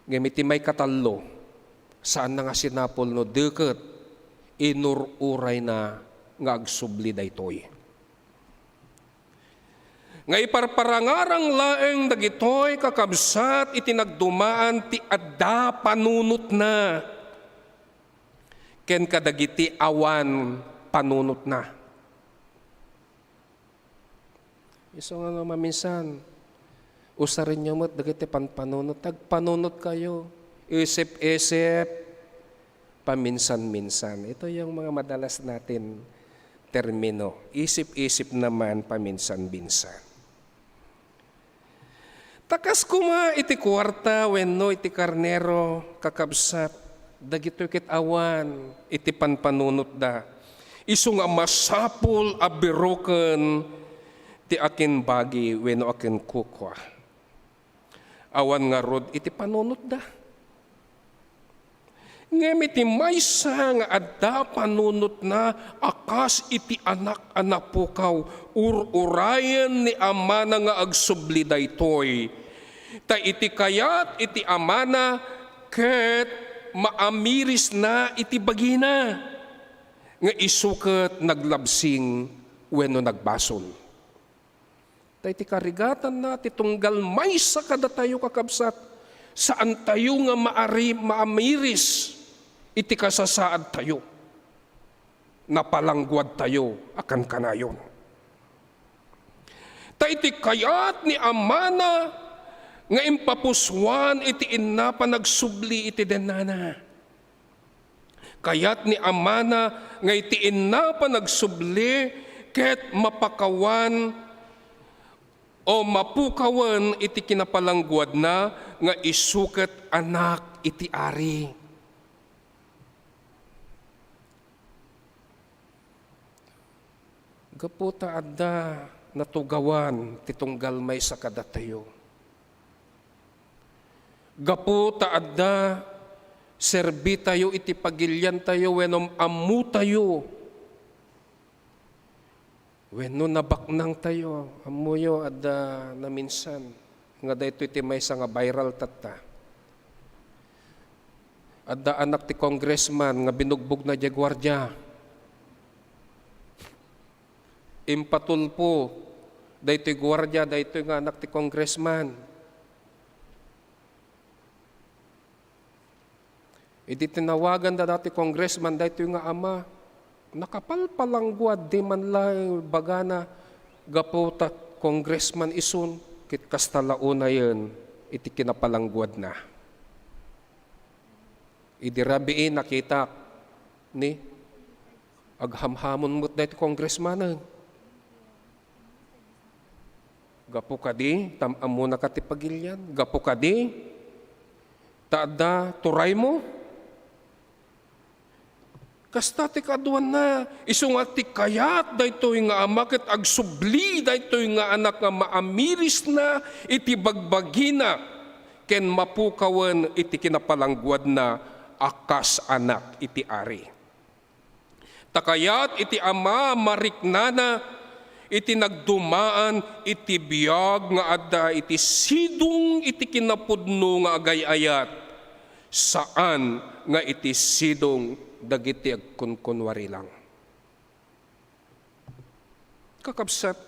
Ngem iti may katalo, saan na nga sinapol no deket, inururay na nga agsubli daytoy. Nga iparparangarang laeng dagitoy kakabsat iti nagdumaan ti adda panunot na. Ken kadagiti awan panunot na. Iso nga maminsan, usarin nyo mo't dagiti panpanunot. Tagpanunot kayo. Isip-isip, paminsan-minsan. Ito yung mga madalas natin termino. Isip-isip naman, paminsan-minsan. Takas kuma iti kwarta, wenno iti karnero, kakabsat, dagito kit awan, iti panpanunot da. Isu nga masapul abiroken, ti akin bagi, wenno akin kukwa. Awan nga rod, iti panunot da. Ngem iti maysa nga adda panunot na akas iti anak pukaw ururayan ni amana nga agsubli daytoy. Ta iti kayat iti amana ket maamiris na iti bagina nga isuket naglabsing wenno nagbason. Ta iti karigatan na ti tunggal maysa kada tayo kakabsat saan tayo nga maamiris iti kasasaad tayo, napalangguad tayo akan kanayon. Ta iti kayat ni amana nga impapuswan iti inna panagsubli iti denana. Kayat ni amana nga iti inna panagsubli ket mapakawan o mapukawan iti kinapalangguad na nga isuket anak iti ari. Gaputa adda natugawan titunggal may sa kadatayo. Gaputa adda serbi tayo iti pagilyan tayo wenom amu tayo. Wenno nabaknang tayo amuyo adda na minsan nga dayto iti may sa nga viral tatta. Adda anak ti congressman nga binugbog na di gwardiya. Impatulpo, daytoy gwardiya, daytoy nga anak ti congressman. Iti tinawagan da dati congressman, daytoy nga ama, nakapalpalangguad, di man lang bagana, gaputa congressman isun, kit kastalauna yun, iti kinapalangguad na. Idirabiin nakita ni aghamhamon mo't daytoy congressman. Gapo kadi, tamamo na katipagilyan. Gapo kadi, taada, turay mo. Kasta ti kaduan na, iso nga ti kayat, daytoy nga amakit agsubli, daytoy nga anak nga maamiris na, iti bagbagina, ken mapukawan iti kinapalangguad na, akas anak iti ari. Takayat iti ama mariknana, iti nagdumaan iti biyag nga adda iti sidong iti kinapudno nga agayayat saan nga iti sidong dagiti agkunkunwari lang. Kakabsat,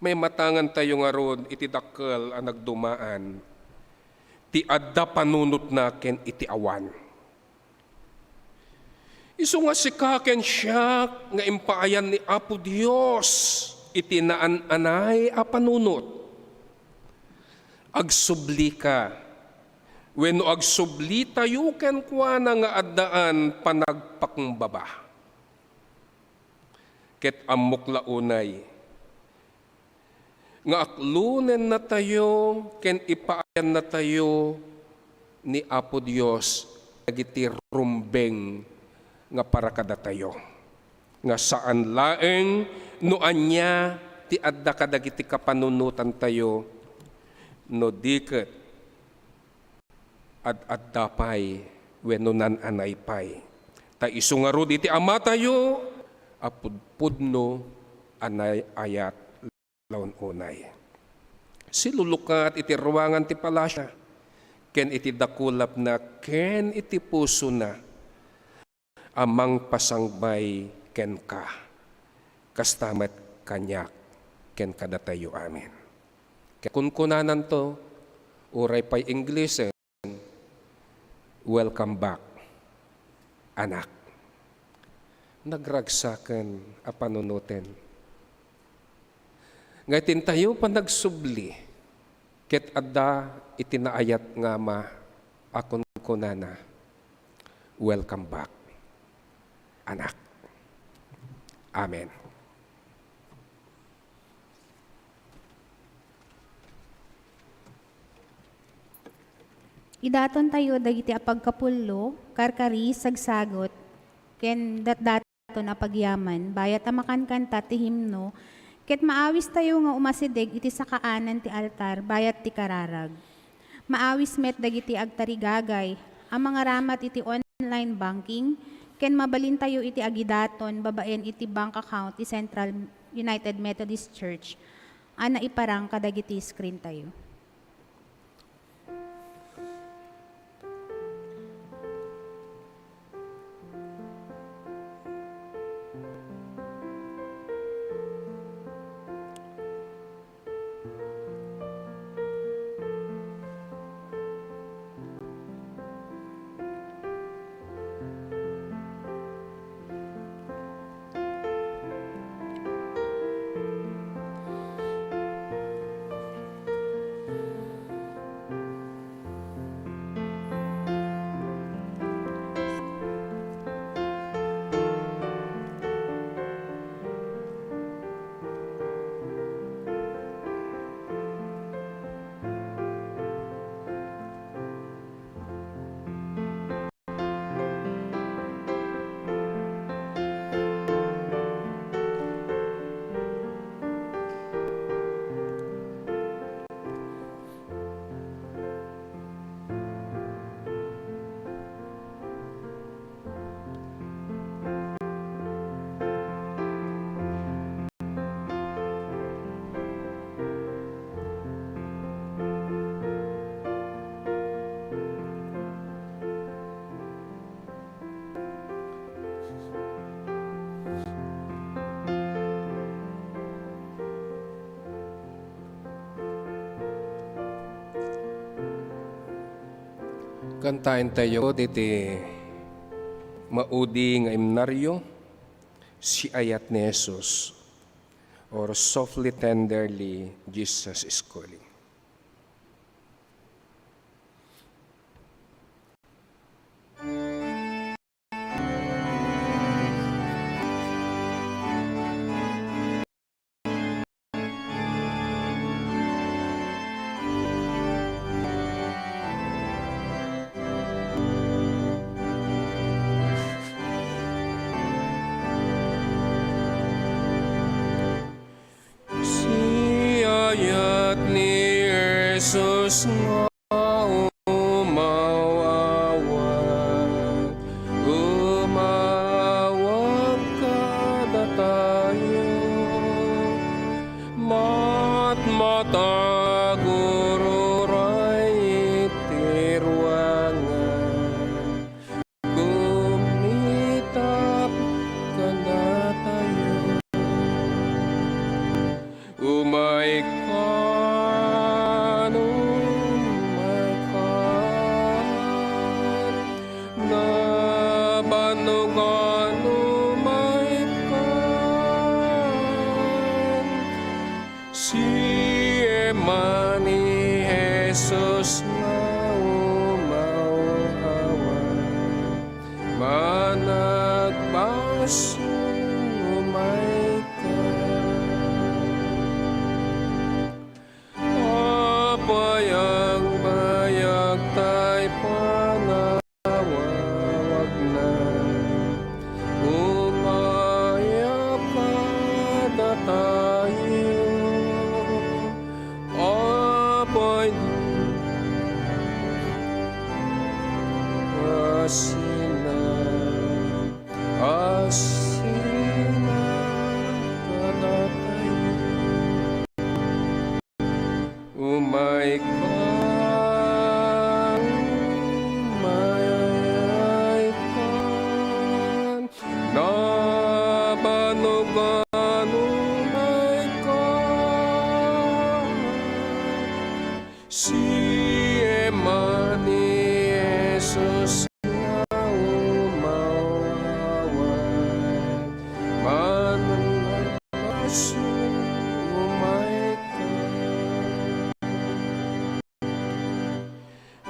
may matangan tayo nga rod iti dakkel ang nagdumaan ti adda panunot na ken iti awan. Isu nga si kaken siya nga impaayan ni Apo Dios iti naan-anay a panunot. agsubli ka. Wenno agsubli tayo ken kuana nga addaan panagpakumbaba. Ket ammok launay nga aklunen na tayo ken ipaayan na tayo ni Apo Dios dagiti rumbeng nga para kada tayo. Nga saan laeng no anya ti adda kadagiti kapanunutan tayo no diket adda pay wenno nananay pay. Ta isu nga rod iti Ama tayo apudpudno anay ayat laon unay. Silulukat iti ruangan ti palasya ken iti dakulap na ken iti puso na amang pasangbay ken ka kastamet kanyak ken kadatayo amin. Kaya kunkunanan to uray pay English welcome back anak. Nagragsaken a panunuten ngayon tayo pa nagsubli, ket adda itinaayat nga ma akon kunana, welcome back, anak. Amen. Idaton tayo dagiti apagkapullo, karkari, sagsagot, ken datdato na pagyaman, bayat amakan kanta ti himno, ket maawis tayo nga umasideg iti sakaanan ti altar, bayat ti kararag. Maawis met dagiti agtarigagay, ang mga ramat iti online banking, ken mabalin tayo iti agidaton, babaen iti bank account ti Central United Methodist Church, ana iparang kadagiti screen tayo. Kantahin tayo diti maudi nga imnaryo si ayat ni Jesus or softly tenderly Jesus is calling. Jesus nga umawag kada tayo, matmatagururay tiruangan, kumitap ka na tayo, si Emmanuel. Jesus nga umawawan, managbasong umay ka. Apayang bayag tay panawawag na, umayap kada tayo. Apay asina, asina kada tayo. Umay ka, umay ka, nabanugan umay ka. Si Emani Jesus na umawawan, mananabasong umay ka.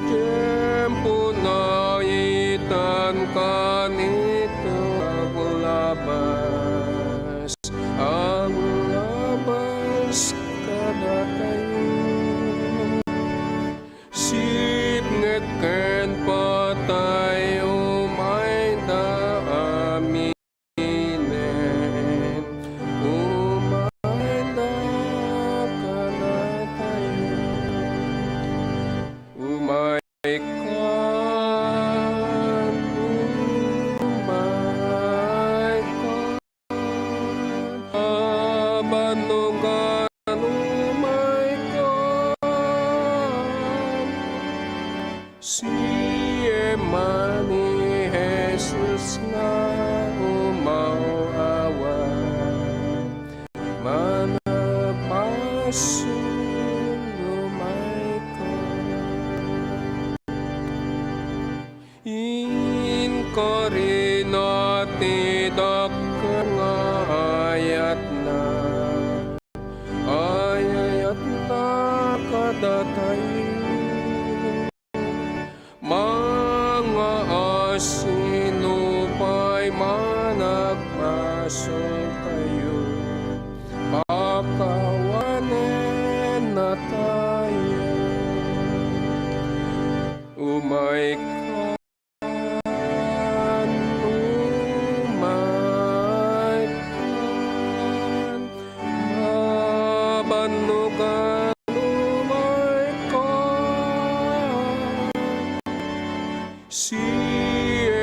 Tiempo na itan ka nito ang labas kada tayo. Sipnget ken patay umay daaminen, umay da kada tayo. Umay kan, umay kan, abanugan umay kan. Si Emani Jesus nga umawawan, manapasong umay ka. In karinati dakkan ayat na kada tayo. Mga asinupay managmasok kayo, pakawanen na tayo. Umay kan, umay kan, mabanugan umay kan. Si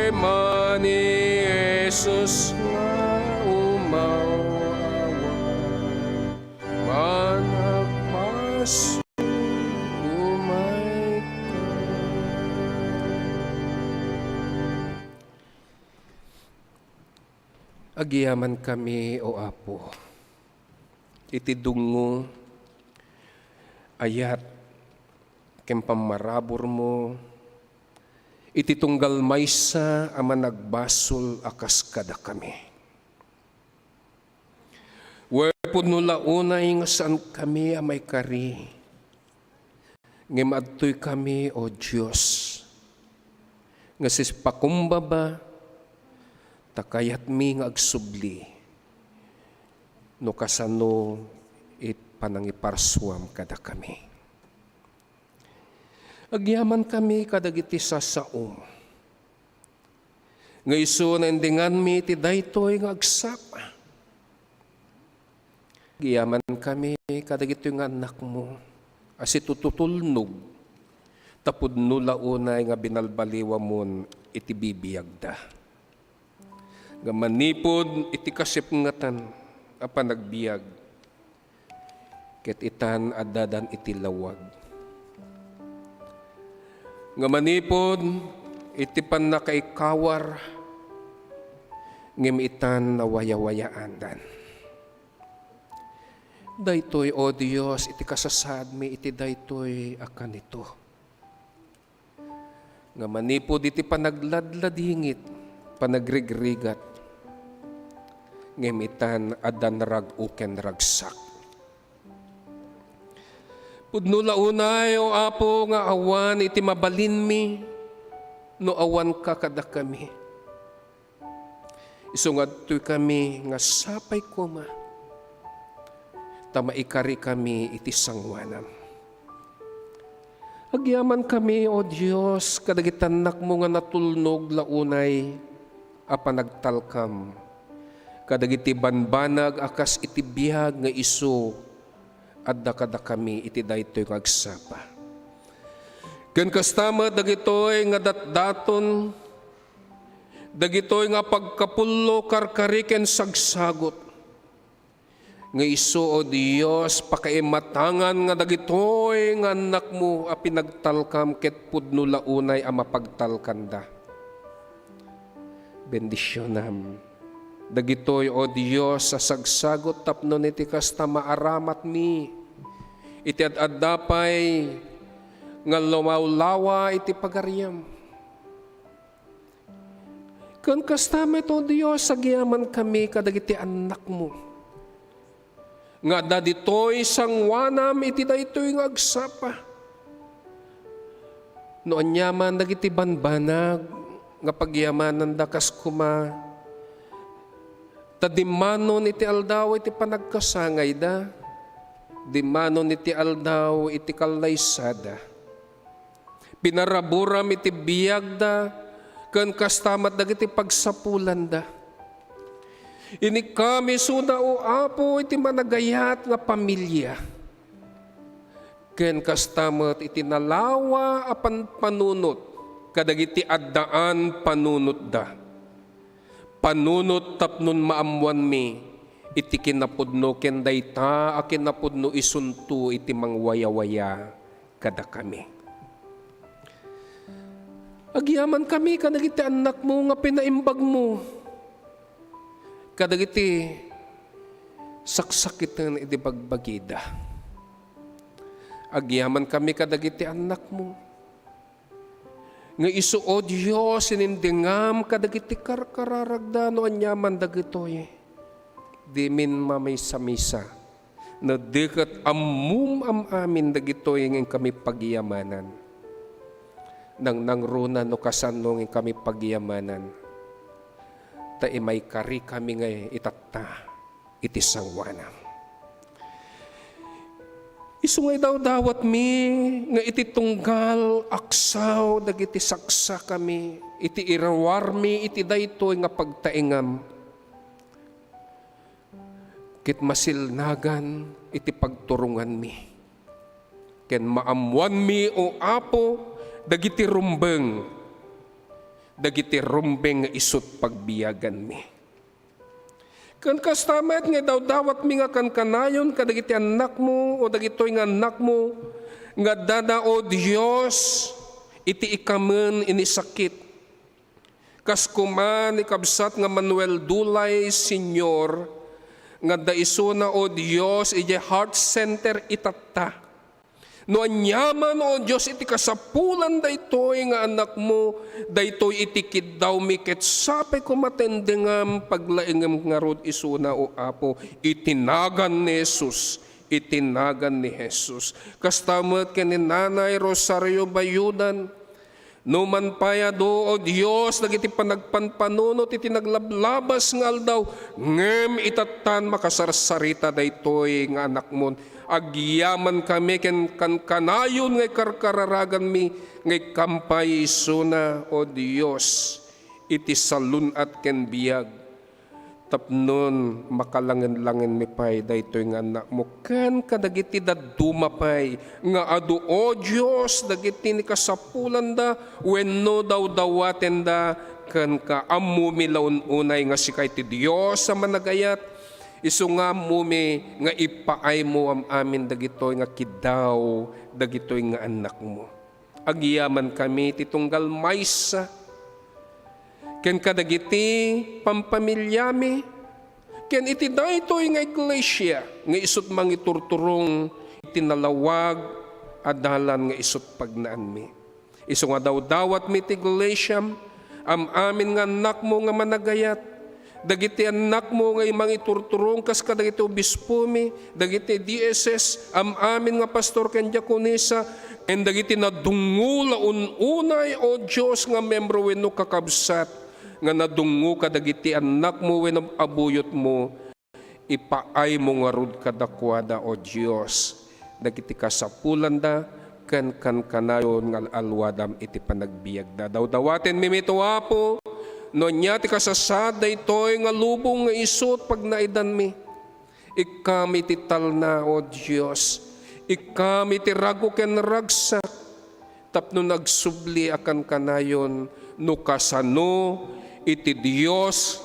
Emani Jesus nga umawawan, managmasong umay ka. Agiyaman kami, O Apo, itidungo ayat ken pamarabor mo, ititunggal maysa ama nagbasol akas kada kami. Wepod no launay nga saan kami amay kari, ngem adtoy kami, O Diyos, nga sispakumbaba, takayat mi nga agsubli, no kasano it panangiparswam kada kami. Agyaman kami kadagiti sasaom. Nga iso na endingan mi ti daytoy nga agsapa. Agyaman kami kadagiti nga anak mo, asi tututulnog, tapod no launay nga binalbaliwa mon iti bibiyagda. Nga manipod iti kasipngatan a panagbiag, ket itan adadan iti lawag. Nga manipod iti panakaikawar, ngem itan nawaya-wayaandan. Daytoy, O Dios, iti kasasad mi iti daytoy akan ito. Nga manipod iti panagladladingit, panagrigrigat, ngem itan adan rag uken ragsak. Pudno launay o Apo nga awan iti mabalin mi, no awan ka kada kami. Isungad to'y kami nga sapay kuma, tamaikari kami iti sangwanam. Agyaman kami, O Diyos, kadagitanak mo nga natulnog launay, apanagtalkam. Kadagiti banbanag akas iti biyag nga iso, adda kada kami iti daytoy nga agsapa. Ken kastama dagitoy nga datdaton, dagitoy nga pagkapullo karkariken sagsagot. Nga iso, O Diyos, pakaimatangan nga dagitoy nga anak mo a pinagtalkam ket pudno launay a mapagtalkanda. Bendisyonam. Dagitoy, O Diyos, sa sagsagot tapno iti kasta maaramat mi. Iti ad-addapay nga lumawlawa iti pagariam. Kan kasta met, O Diyos, sagyaman kami kadagiti anak mo. Nga daditoy sangwanam iti daytoy nga agsapa. Noon yaman dagiti banbanag nga pagyamanan da kas kuma, tadimanon iti aldaw iti panagkasangay da, dimanon iti aldaw iti kalaysada. Pinaraburam iti biyag da, ken kastamat dagiti pagsapulan da. Ini kami suna o Apo iti managayat nga pamilya. Ken kastamat iti nalawa apan panunot, kadagiti addaan panunot da. Panunot tapnon maamwan mi, iti kinapudno ken dayta a kinapudno isunto iti mangwaya-waya kada kami. Agyaman kami kadagiti anak mo nga pinaimbag mo. Kadagiti saksakitan iti bagbagida. Agyaman kami kadagiti anak mo. Nga isu, O Diyos, sinindingam kadagiti karkararagda no anyaman dagitoy. Di min mamay sa misa. Na dikat amum amin dagitoy ng kami pagyamanan. Nang nangruna no kasano ng kami pagyamanan. Ta imay kari kami nga itatta iti sangwanam. Isu ngay daw dawat mi nga iti tunggal aksaw dagiti saksa kami iti irawar mi iti daytoy nga pagtaingam. Kit masilnagan iti pagturungan mi. Ken maamwan mi, O Apo, dagiti rumbeng. Dagiti rumbeng nga isut pagbiyagan mi. Kan kastamet nga daw dawat mi nga kankanayon kadagiti anak mo o dagitoy nga anak mo nga dada, O Diyos, iti ikamen inisakit. Kas kuman ikabsat nga Manuel Dulay Senior nga daiso na, O Diyos, iti heart center itatta. No anyaman, O Diyos, iti kasapulan daytoy nga anak mo, daytoy iti kiddaw mi ket sapay ko matendengam paglaingam nga rod isuna, O Apo, itinagan ni Jesus, itinagan ni Jesus. Kastamet ken ni Nanay Rosario Bayudan, no man payado, O Diyos, dagiti panagpanpanunot iti naglablabas nga aldaw, ngem itatan makasarsarita daytoy nga anak mo. Agyaman kami ken kanayon ngay karkararagan mi ngay kampay isuna, O Dios, iti salunat ken biyag tapnon makalangen-langen mi pay daytoy nga anak mo ken kadagiti dadduma pay nga adu, O Dios, dagiti ni kasapulan da wenno daw dawaten da ken kaammo mi laun-unay nga sikay ti Dios sa managayat. Isu nga mumi nga ipaay mo am amin dagitoy nga kidaw, dagitoy nga anak mo. Agyaman kami titunggal maysa, ken kadagiti pampamilyami, ken iti daytoy nga iglesia, nga isut mangiturturong itinalawag, adalan nga isut pagnaan mi. Isu nga daw dawat mi ti iglesia, am amin nga anak mo nga managayat, dagiti anak mo ngay mangiturturong kas ka dagiti obispo mi, dagiti DSS, amin nga pastor ken diakonisa, and dagiti nadungo la ununay o Dios nga membro wenno kakabsat, nga nadungo ka dagiti anak mo wenno abuyot mo, ipaay mo nga rod kadakwada o Dios, dagiti kasapulan da, kan kanayon nga alwadam iti panagbiag da. Daw-dawaten mimito apo, no niya ti kasasada ito'y nga lubong nga isot pag naidan mi. Ikami ti talna o Diyos, ikami ti rago ken ragsak, tapno nagsubli akan kanayon, no kasano iti Diyos,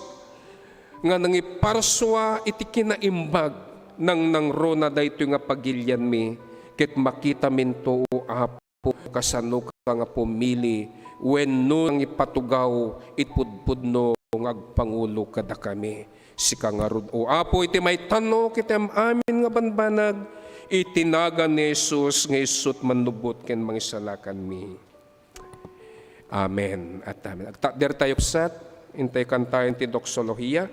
nga nangiparswa iti kinaimbag, nang nangrona da ito nga pagilyan mi, ket makita minto o apo, kasano ka nga pumili, wenno ang ipatugaw itpudpudno ngagpangulo kada kami si kangarod o apo iti may tano kitem amin nga banbanag itinagan ni Jesus nga isut manubot ken mangisalakan mi. Amen at amen. Der tayo sat intay kantayon ti doksolohiya.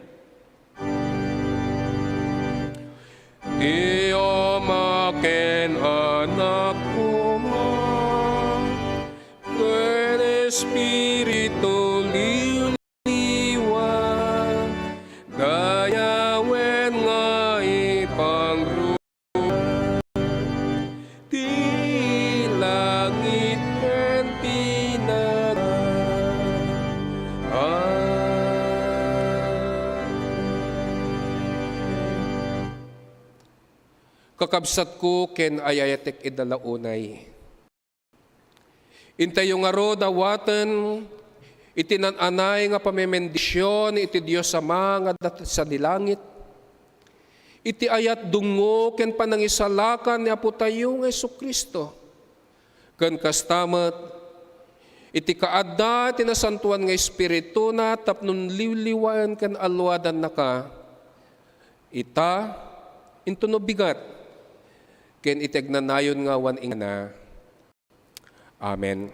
Iyo maken anak ko Espiritu liwliwan, dayawen nga ipangru, di langit ken kakabsat ko ken ayayatek idalaunay. Intayo nga ro dawatan, itinananay nga pamemendisyon, iti Diyos Ama nga sa dilangit. Iti ayat dungo ken panangisalakan ni Apo tayo nga Jesucristo. Ken kastamet, iti kaadda tinasantuan nga Espiritu na tapnon liwliwan ken alwadan naka. Ita, into no bigat, ken itegnanayon nga wan ing na. Amen.